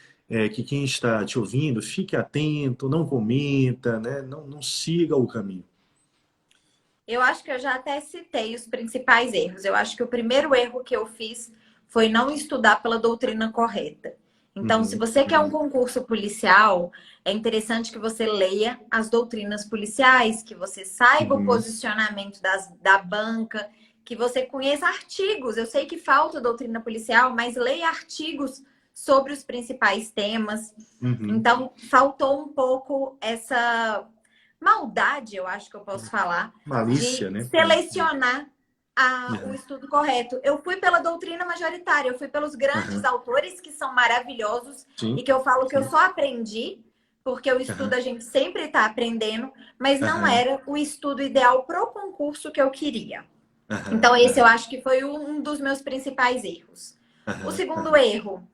que quem está te ouvindo fique atento, não cometa, né? Não siga o caminho. Eu acho que eu já até citei os principais erros. Eu acho que o primeiro erro que eu fiz foi não estudar pela doutrina correta. Então, se Uhum, você quer um uhum, concurso policial, é interessante que você leia as doutrinas policiais, que você saiba o uhum, posicionamento da banca, que você conheça artigos. Eu sei que falta doutrina policial, mas leia artigos sobre os principais temas. uhum. Então, faltou um pouco essa maldade, eu acho que eu posso falar, Malícia, de né? selecionar o estudo correto. Eu fui pela doutrina majoritária, eu fui pelos grandes autores que são maravilhosos e Sim, que eu falo que eu sim. só aprendi, porque o estudo a gente sempre está aprendendo, mas não era o estudo ideal pro concurso que eu queria. Então, esse eu acho que foi um dos meus principais erros. O segundo erro,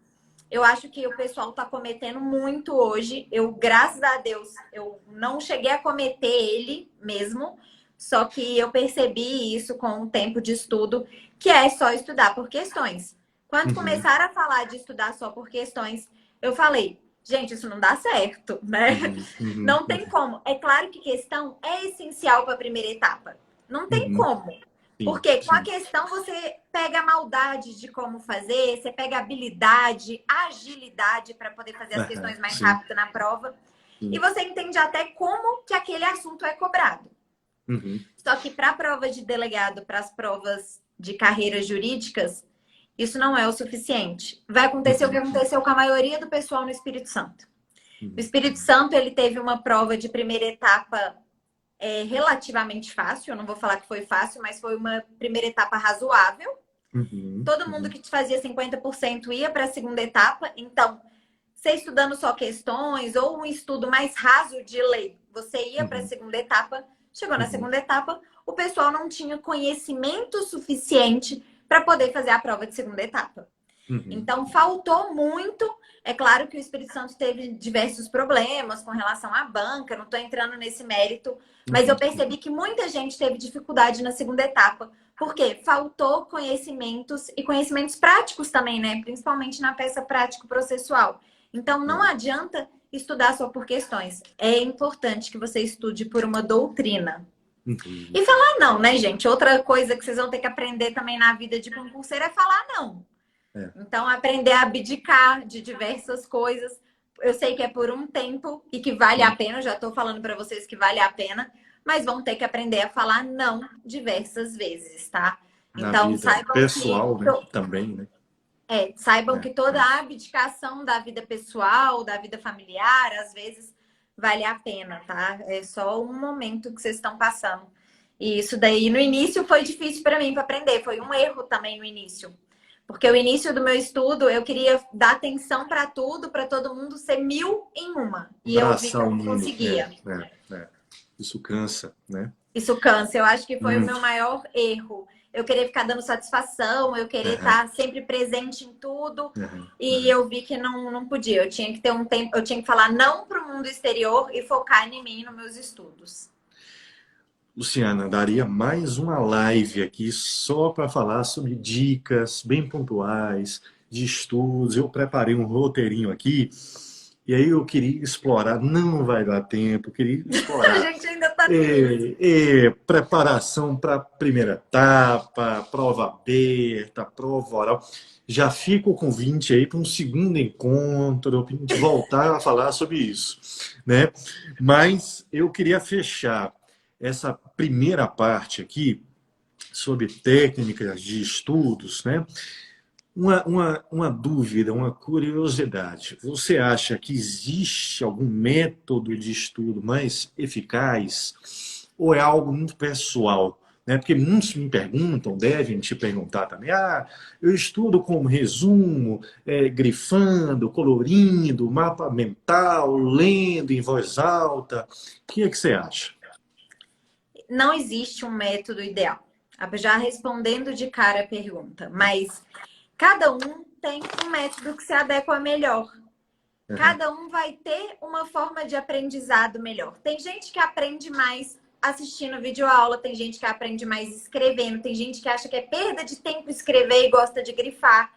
eu acho que o pessoal está cometendo muito hoje. Eu, graças a Deus, eu não cheguei a cometer ele mesmo, só que eu percebi isso com o tempo de estudo, que é só estudar por questões. Quando começaram a falar de estudar só por questões, eu falei, gente, isso não dá certo, né? Não tem como. É claro que questão é essencial para a primeira etapa. Não tem como. Sim, Porque com a sim. questão você pega a maldade de como fazer, você pega habilidade, agilidade para poder fazer as questões mais Sim, rápido na prova. sim. E você entende até como que aquele assunto é cobrado. Só que para a prova de delegado, para as provas de carreiras jurídicas, isso não é o suficiente. Vai acontecer o que aconteceu com a maioria do pessoal no Espírito Santo. O Espírito Santo, ele teve uma prova de primeira etapa relativamente fácil. Eu não vou falar que foi fácil, mas foi uma primeira etapa razoável. Todo mundo que fazia 50% ia para a segunda etapa. Então, você estudando só questões ou um estudo mais raso de lei, você ia para a segunda etapa. Chegou na segunda etapa, o pessoal não tinha conhecimento suficiente para poder fazer a prova de segunda etapa. Então, faltou muito. É claro que o Espírito Santo teve diversos problemas com relação à banca, não estou entrando nesse mérito, mas eu percebi que muita gente teve dificuldade na segunda etapa, porque faltou conhecimentos e conhecimentos práticos também, né? Principalmente na peça prático-processual. Então, não adianta estudar só por questões. É importante que você estude por uma doutrina. E falar não, né, gente? Outra coisa que vocês vão ter que aprender também na vida de concurseiro é falar não. Então, aprender a abdicar de diversas coisas. Eu sei que é por um tempo e que vale a pena. Eu já estou falando para vocês que vale a pena. Mas vão ter que aprender a falar não diversas vezes, tá? Na Então, vida saibam pessoal, que... né? Também, né? saibam que toda a abdicação da vida pessoal, da vida familiar, às vezes vale a pena, tá? É só um momento que vocês estão passando. E isso daí, no início, foi difícil para mim para aprender. Foi um erro também no início. Porque o início do meu estudo, eu queria dar atenção para tudo, para todo mundo ser 1000 em uma. E eu vi que Abraçar eu o não mundo. conseguia. Isso cansa, né? Isso cansa. Eu acho que foi o Muito. meu maior erro. Eu querer ficar dando satisfação, eu querer estar sempre presente em tudo. E eu vi que não podia. Eu tinha que ter um tempo, eu tinha que falar não para o mundo exterior e focar em mim, nos meus estudos. Luciana, daria mais uma live aqui só para falar sobre dicas bem pontuais de estudos. Eu preparei um roteirinho aqui e aí eu queria explorar, não vai dar tempo, eu queria A explorar gente ainda tá nisso. preparação para a primeira etapa, prova aberta, prova oral. Já fica o convite aí para um segundo encontro, para a gente voltar a falar sobre isso, né? Mas eu queria fechar essa primeira parte aqui sobre técnicas de estudos, né? Uma dúvida, uma curiosidade. Você acha que existe algum método de estudo mais eficaz ou é algo muito pessoal? Né? Porque muitos me perguntam, devem te perguntar também, eu estudo com resumo, grifando, colorindo, mapa mental, lendo em voz alta. O que é que você acha? Não existe um método ideal. Já respondendo de cara a pergunta, mas cada um tem um método que se adequa melhor. Cada um vai ter uma forma de aprendizado melhor. Tem gente que aprende mais assistindo videoaula, tem gente que aprende mais escrevendo, tem gente que acha que é perda de tempo escrever e gosta de grifar.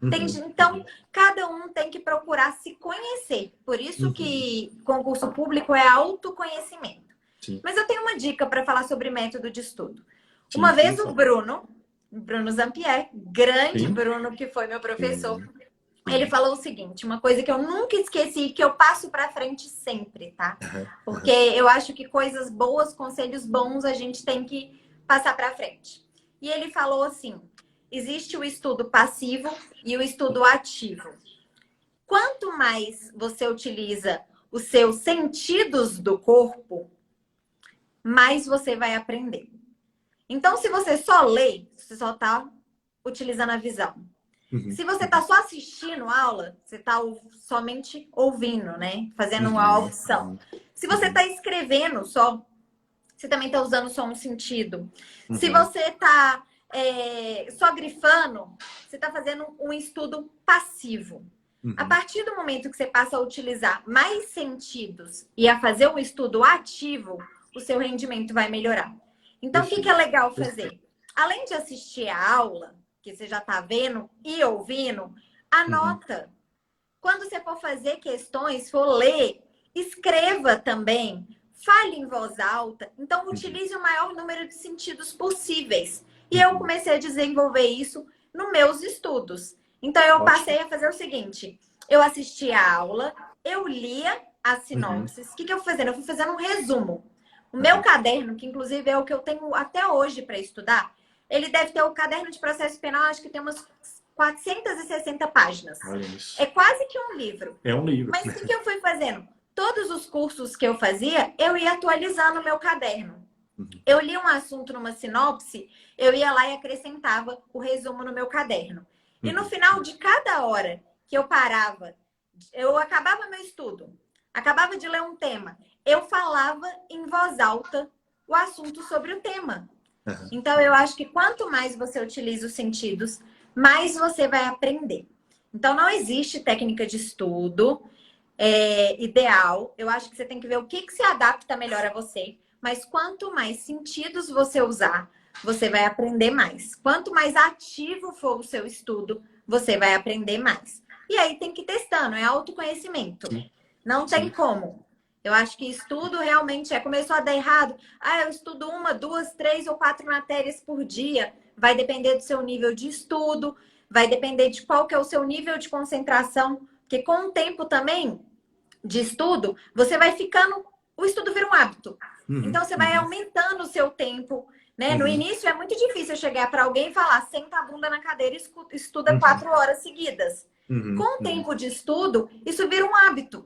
Então, cada um tem que procurar se conhecer. Por isso que concurso público é autoconhecimento. Sim. Mas eu tenho uma dica para falar sobre método de estudo. Sim, Uma vez o Bruno Zampier, grande sim. Bruno, que foi meu professor, ele falou o seguinte, uma coisa que eu nunca esqueci, que eu passo para frente sempre, tá? Porque eu acho que coisas boas, conselhos bons, a gente tem que passar para frente. E ele falou assim, existe o estudo passivo e o estudo ativo. Quanto mais você utiliza os seus sentidos do corpo, mais você vai aprender. Então, se você só lê, você só está utilizando a visão. Se você está só assistindo aula, você está somente ouvindo, né? Fazendo uma audição. Se você está escrevendo só, você também está usando só um sentido. Se você está só grifando, você está fazendo um estudo passivo. A partir do momento que você passa a utilizar mais sentidos e a fazer um estudo ativo, o seu rendimento vai melhorar. Então, o que é legal fazer? Além de assistir a aula, que você já está vendo e ouvindo, anota. Quando você for fazer questões, for ler, escreva também. Fale em voz alta. Então, utilize o maior número de sentidos possíveis. E eu comecei a desenvolver isso nos meus estudos. Então, eu passei a fazer o seguinte. Eu assistia a aula, eu lia as sinopses. O que eu fui fazendo? Eu fui fazendo um resumo. O meu caderno, que inclusive é o que eu tenho até hoje para estudar, ele deve ter o caderno de processo penal, acho que tem umas 460 páginas. É quase que um livro. É um livro. Mas o que eu fui fazendo? Todos os cursos que eu fazia, eu ia atualizando o meu caderno. Eu li um assunto numa sinopse, eu ia lá e acrescentava o resumo no meu caderno. E no final de cada hora que eu parava, eu acabava meu estudo, acabava de ler um tema, eu falava em voz alta o assunto sobre o tema. Então, eu acho que quanto mais você utiliza os sentidos, mais você vai aprender. Então, não existe técnica de estudo ideal. Eu acho que você tem que ver o que se adapta melhor a você. Mas quanto mais sentidos você usar, você vai aprender mais. Quanto mais ativo for o seu estudo, você vai aprender mais. E aí tem que ir testando, é autoconhecimento. Não tem como. Eu acho que estudo realmente começou a dar errado. Eu estudo 1, 2, 3 ou 4 matérias por dia. Vai depender do seu nível de estudo, vai depender de qual que é o seu nível de concentração. Porque com o tempo também de estudo, você vai ficando... O estudo vira um hábito. Então, você vai aumentando o seu tempo. Né? No início, é muito difícil chegar para alguém e falar, senta a bunda na cadeira e estuda 4 horas seguidas. Com o tempo de estudo, isso vira um hábito.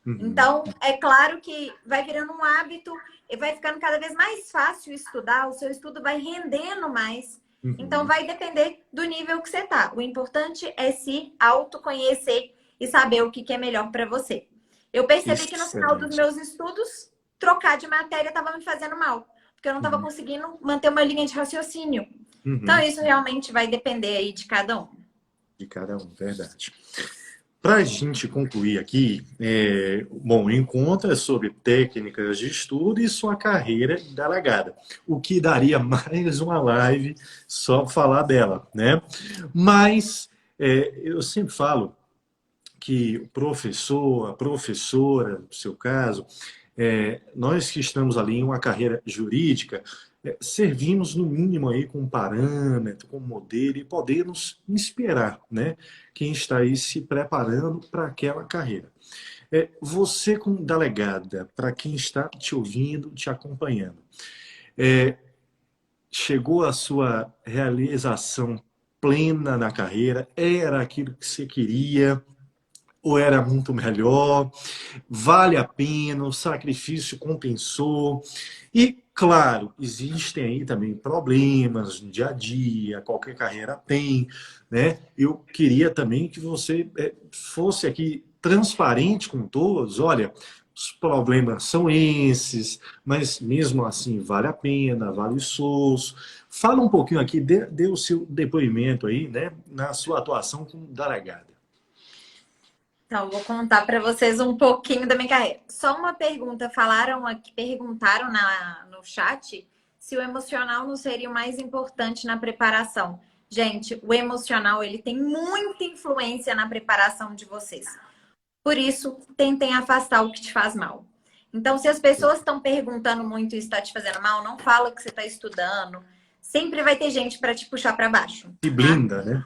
Então, é claro que vai virando um hábito e vai ficando cada vez mais fácil estudar, o seu estudo vai rendendo mais. Então, vai depender do nível que você está. O importante é se autoconhecer e saber o que é melhor para você. Eu percebi que no final dos meus estudos, trocar de matéria estava me fazendo mal, porque eu não estava conseguindo manter uma linha de raciocínio. Então, isso realmente vai depender aí de cada um. De cada um, verdade. Para a gente concluir aqui, o encontro é sobre técnicas de estudo e sua carreira de delegada, o que daria mais uma live só para falar dela, né? Mas eu sempre falo que o professor, a professora, no seu caso, nós que estamos ali em uma carreira jurídica, servimos no mínimo aí com um parâmetro, com um modelo e podemos inspirar, né? Quem está aí se preparando para aquela carreira. Você como delegada, para quem está te ouvindo, te acompanhando, chegou a sua realização plena na carreira? Era aquilo que você queria? Ou era muito melhor? Vale a pena? O sacrifício compensou? E, claro, existem aí também problemas no dia a dia, qualquer carreira tem, né? Eu queria também que você fosse aqui transparente com todos. Olha, os problemas são esses, mas mesmo assim vale a pena, vale o esforço. Fala um pouquinho aqui, dê o seu depoimento aí, né, na sua atuação como delegada. Então, vou contar para vocês um pouquinho da minha carreira. Só uma pergunta, perguntaram no chat se o emocional não seria o mais importante na preparação. Gente, o emocional, ele tem muita influência na preparação de vocês. Por isso, tentem afastar o que te faz mal. Então, se as pessoas estão perguntando muito e está te fazendo mal, não fala que você está estudando. Sempre vai ter gente para te puxar para baixo. Se blinda, né?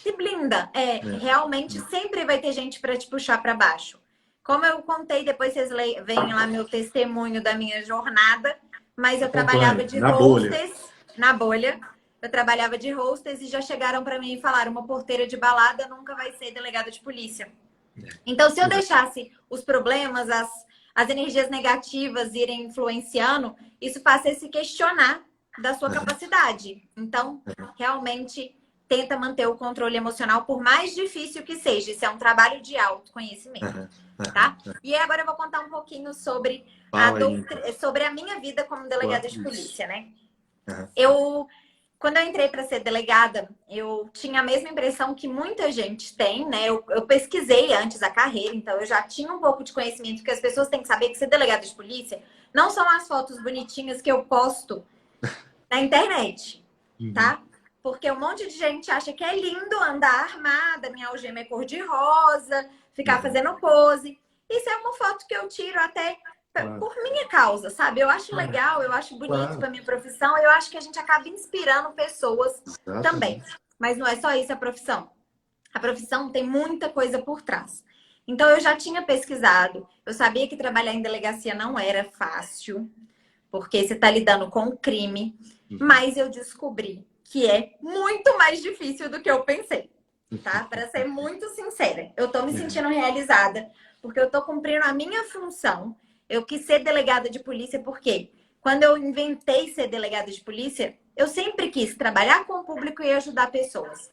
Se blinda. Realmente sempre vai ter gente para te puxar para baixo. Como eu contei, depois vocês veem lá meu testemunho da minha jornada, mas eu trabalhava de hostess na bolha. Eu trabalhava de hostess e já chegaram para mim e falaram: uma porteira de balada nunca vai ser delegada de polícia. Então, se eu deixasse os problemas, as energias negativas irem influenciando, isso faz você se questionar da sua capacidade. Então, realmente, tenta manter o controle emocional, por mais difícil que seja. Isso é um trabalho de autoconhecimento, tá? E aí, agora eu vou contar um pouquinho sobre sobre a minha vida como delegada de polícia, né? Quando eu entrei para ser delegada, eu tinha a mesma impressão que muita gente tem, né? Eu pesquisei antes a carreira, então eu já tinha um pouco de conhecimento, porque as pessoas têm que saber que ser delegada de polícia não são as fotos bonitinhas que eu posto na internet, tá? Porque um monte de gente acha que é lindo andar armada, minha algema é cor-de-rosa, ficar fazendo pose. Isso é uma foto que eu tiro até por minha causa, sabe? Eu acho legal, eu acho bonito para minha profissão, eu acho que a gente acaba inspirando pessoas também. Mas não é só isso a profissão. A profissão tem muita coisa por trás. Então, eu já tinha pesquisado, eu sabia que trabalhar em delegacia não era fácil, porque você está lidando com o crime, mas eu descobri que é muito mais difícil do que eu pensei, tá? Para ser muito sincera, eu tô me sentindo realizada, porque eu tô cumprindo a minha função. Eu quis ser delegada de polícia porque quando eu inventei ser delegada de polícia, eu sempre quis trabalhar com o público e ajudar pessoas.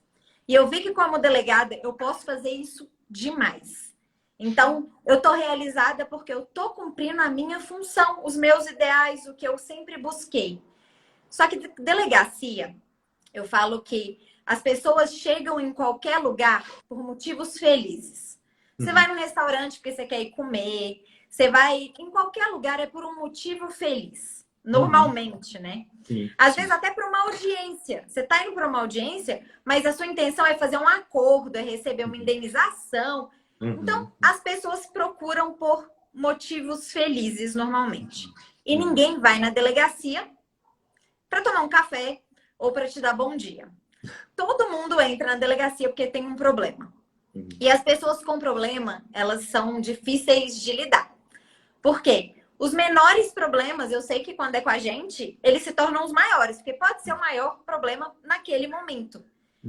E eu vi que como delegada eu posso fazer isso demais. Então, eu tô realizada porque eu tô cumprindo a minha função, os meus ideais, o que eu sempre busquei. Só que delegacia, eu falo que as pessoas chegam em qualquer lugar por motivos felizes. Você vai num restaurante porque você quer ir comer, você vai em qualquer lugar é por um motivo feliz. Normalmente, né? Às vezes até para uma audiência. Você tá indo para uma audiência, mas a sua intenção é fazer um acordo, é receber uma indenização. Então, as pessoas procuram por motivos felizes normalmente. E ninguém vai na delegacia para tomar um café ou para te dar bom dia. Todo mundo entra na delegacia porque tem um problema. E as pessoas com problema, elas são difíceis de lidar. Por quê? Os menores problemas, eu sei que quando é com a gente, eles se tornam os maiores, porque pode ser o maior problema naquele momento.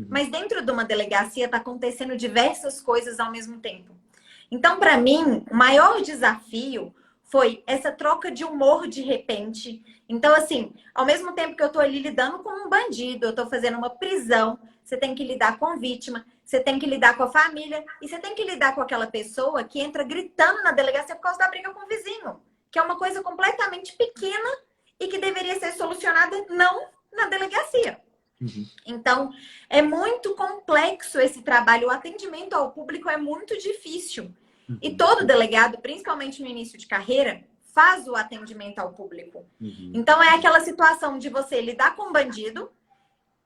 Mas dentro de uma delegacia está acontecendo diversas coisas ao mesmo tempo. Então, para mim, o maior desafio foi essa troca de humor de repente. Então, assim, ao mesmo tempo que eu estou ali lidando com um bandido, eu estou fazendo uma prisão, você tem que lidar com a vítima, você tem que lidar com a família e você tem que lidar com aquela pessoa que entra gritando na delegacia por causa da briga com o vizinho, que é uma coisa completamente pequena e que deveria ser solucionada não na delegacia. Então, é muito complexo esse trabalho. O atendimento ao público é muito difícil. E todo delegado, principalmente no início de carreira, faz o atendimento ao público. Então, é aquela situação de você lidar com um bandido,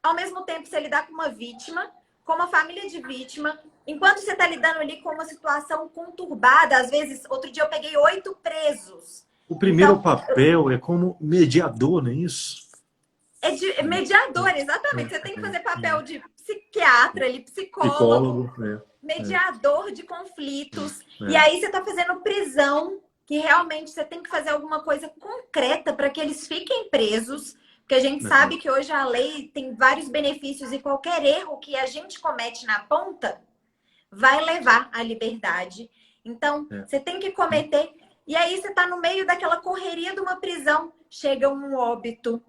ao mesmo tempo você lidar com uma vítima, com uma família de vítima, enquanto você está lidando ali com uma situação conturbada. Às vezes, outro dia eu peguei 8 presos. O primeiro papel é como mediador, não é isso? É de mediador, exatamente. Você tem que fazer papel de psiquiatra, ali, psicólogo, mediador de conflitos. E aí você está fazendo prisão, que realmente você tem que fazer alguma coisa concreta para que eles fiquem presos. Porque a gente sabe que hoje a lei tem vários benefícios e qualquer erro que a gente comete na ponta vai levar à liberdade. Então, você tem que cometer... E aí você está no meio daquela correria de uma prisão. Chega um óbito,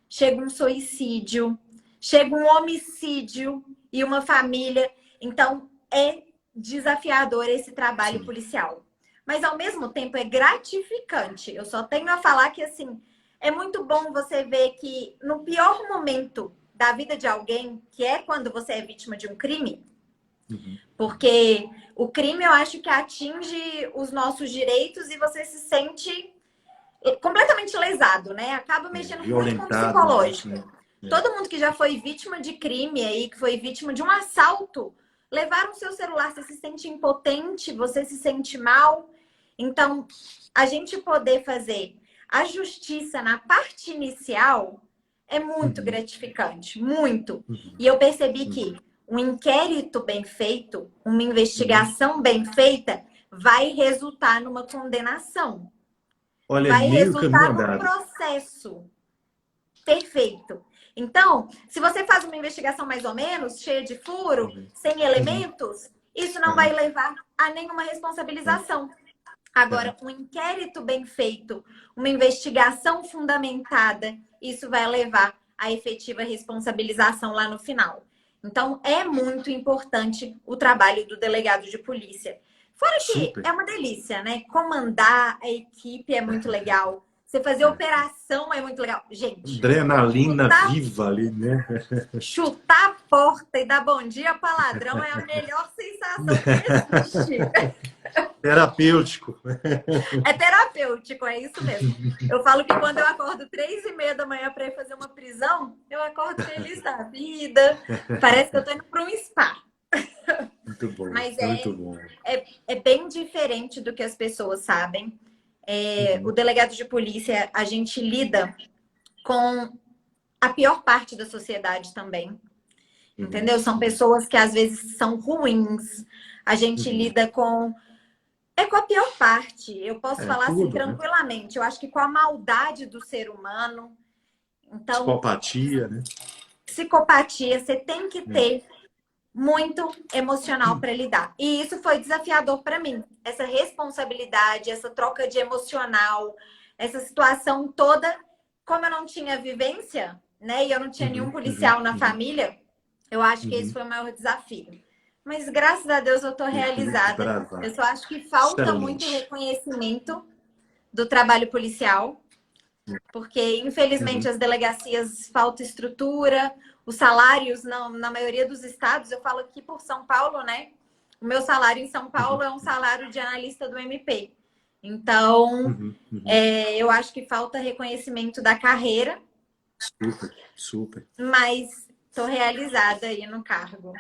chega um suicídio, chega um homicídio e uma família. Então, é desafiador esse trabalho policial. Mas, ao mesmo tempo, é gratificante. Eu só tenho a falar que, assim, é muito bom você ver que no pior momento da vida de alguém, que é quando você é vítima de um crime, porque o crime, eu acho que atinge os nossos direitos e você se sente completamente lesado, né? Acaba mexendo muito com o psicológico. Todo mundo que já foi vítima de crime aí, que foi vítima de um assalto, levaram o seu celular, você se sente impotente, você se sente mal. Então, a gente poder fazer a justiça na parte inicial é muito gratificante, muito. E eu percebi que um inquérito bem feito, uma investigação bem feita, vai resultar numa condenação. Olha, vai resultar num processo perfeito. Então, se você faz uma investigação mais ou menos, cheia de furo, sem elementos, isso não vai levar a nenhuma responsabilização. Agora, um inquérito bem feito, uma investigação fundamentada, isso vai levar à efetiva responsabilização lá no final. Então, é muito importante o trabalho do delegado de polícia. Fora que Super. é uma delícia, né? Comandar a equipe é muito legal. Você fazer operação é muito legal. Gente, Adrenalina chutar, viva ali, né? chutar a porta e dar bom dia para ladrão é a melhor sensação que existe. Terapêutico. É terapêutico, é isso mesmo. Eu falo que quando eu acordo 3h30 da manhã para ir fazer uma prisão, eu acordo feliz da vida. Parece que eu tô indo para um spa. Muito bom, Mas muito bom. é bem diferente do que as pessoas sabem. O delegado de polícia, a gente lida com a pior parte da sociedade também. Entendeu? São pessoas que às vezes são ruins. A gente lida com a pior parte. Eu posso falar assim Tudo, né? tranquilamente. Eu acho que com a maldade do ser humano. Então, Psicopatia, né? psicopatia, você tem que ter muito emocional para lidar. E isso foi desafiador para mim. Essa responsabilidade, essa troca de emocional, essa situação toda, como eu não tinha vivência, né? E eu não tinha nenhum policial na família, eu acho que esse foi o maior desafio. Mas graças a Deus eu estou realizada. Eu só acho que falta muito reconhecimento do trabalho policial, porque infelizmente as delegacias falta estrutura, os salários na maioria dos estados, eu falo aqui por São Paulo, né? O meu salário em São Paulo é um salário de analista do MP. Então, eu acho que falta reconhecimento da carreira. Super. Mas estou realizada aí no cargo.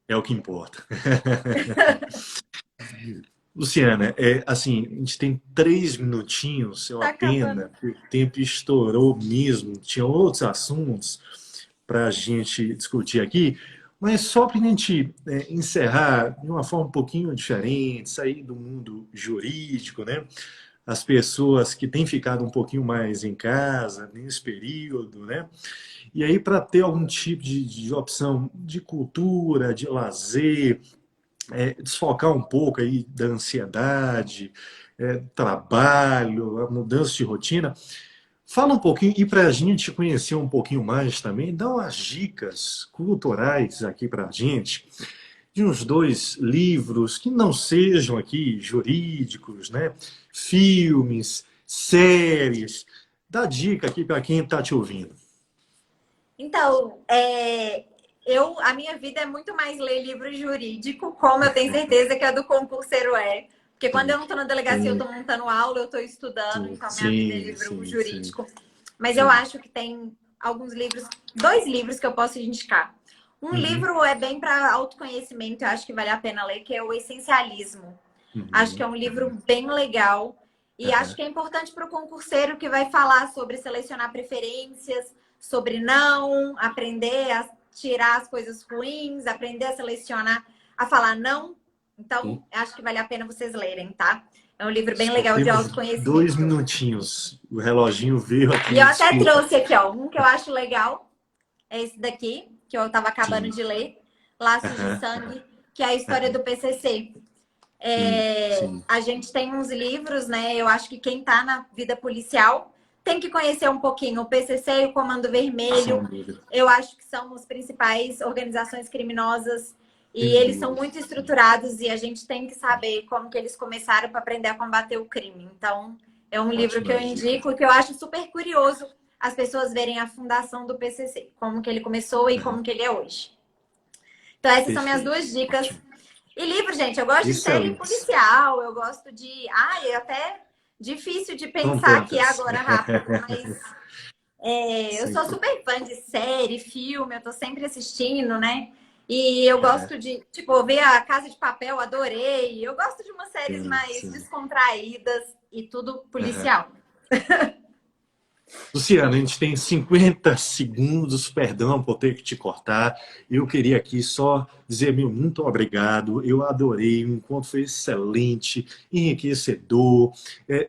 É o que importa. Luciana, assim, a gente tem 3 minutinhos, é uma pena, o tempo estourou mesmo, tinha outros assuntos para a gente discutir aqui, mas só para a gente encerrar de uma forma um pouquinho diferente, sair do mundo jurídico, né? As pessoas que têm ficado um pouquinho mais em casa nesse período, né? E aí, para ter algum tipo de opção de cultura, de lazer, desfocar um pouco aí da ansiedade, trabalho, a mudança de rotina. Fala um pouquinho, e para a gente conhecer um pouquinho mais também, dá umas dicas culturais aqui para a gente, de uns 2 livros que não sejam aqui jurídicos, né? Filmes, séries. Dá dica aqui para quem está te ouvindo. Então, a minha vida é muito mais ler livro jurídico, como eu tenho certeza que a do concurseiro é. Porque quando eu não estou na delegacia, eu estou montando aula, eu estou estudando, então minha vida é livro jurídico. Mas eu acho que tem alguns livros, 2 livros que eu posso indicar. Um livro é bem para autoconhecimento, eu acho que vale a pena ler, que é o Essencialismo. Acho que é um livro bem legal. E acho que é importante para o concurseiro que vai falar sobre selecionar preferências, sobre não, aprender a tirar as coisas ruins, aprender a selecionar, a falar não. Então, acho que vale a pena vocês lerem, tá? É um livro bem legal de autoconhecimento. 2 minutinhos. O reloginho veio aqui. E eu até trouxe aqui, ó, um que eu acho legal. É esse daqui, que eu estava acabando de ler. Laços de Sangue, que é a história do PCC. A gente tem uns livros, né? Eu acho que quem está na vida policial tem que conhecer um pouquinho o PCC e o Comando Vermelho. Eu acho que são as principais organizações criminosas e eles são muito estruturados e a gente tem que saber como que eles começaram para aprender a combater o crime. Então, é um livro que eu indico, que eu acho super curioso as pessoas verem a fundação do PCC, como que ele começou e como que ele é hoje. Então, essas são minhas 2 dicas. E livro, gente, eu gosto de série policial, eu gosto de... é até difícil de pensar aqui agora rápido, mas eu sou super fã de série, filme, eu tô sempre assistindo, né? E eu gosto de, tipo, ver a Casa de Papel, adorei. Eu gosto de umas séries mais descontraídas e tudo policial. Luciana, a gente tem 50 segundos, perdão por ter que te cortar. Eu queria aqui só dizer meu muito obrigado. Eu adorei, o encontro foi excelente, enriquecedor.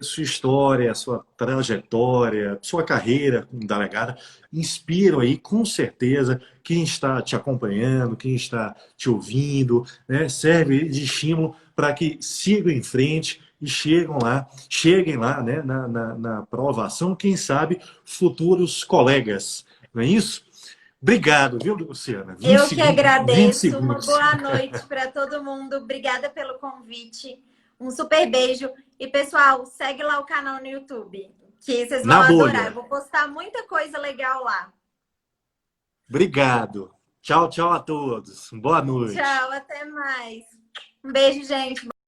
Sua história, sua trajetória, sua carreira como delegada inspiram aí, com certeza, quem está te acompanhando, quem está te ouvindo, né? Serve de estímulo para que siga em frente e cheguem lá, né, na aprovação, quem sabe futuros colegas, não é isso? Obrigado, viu, Luciana? 20 Eu que segundos, 20 agradeço. Uma segundos. boa noite para todo mundo. Obrigada pelo convite. Um super beijo. E, pessoal, segue lá o canal no YouTube, que vocês vão Na adorar. Eu bolha. vou postar muita coisa legal lá. Obrigado. Tchau, tchau a todos. Boa noite. Tchau, até mais. Um beijo, gente.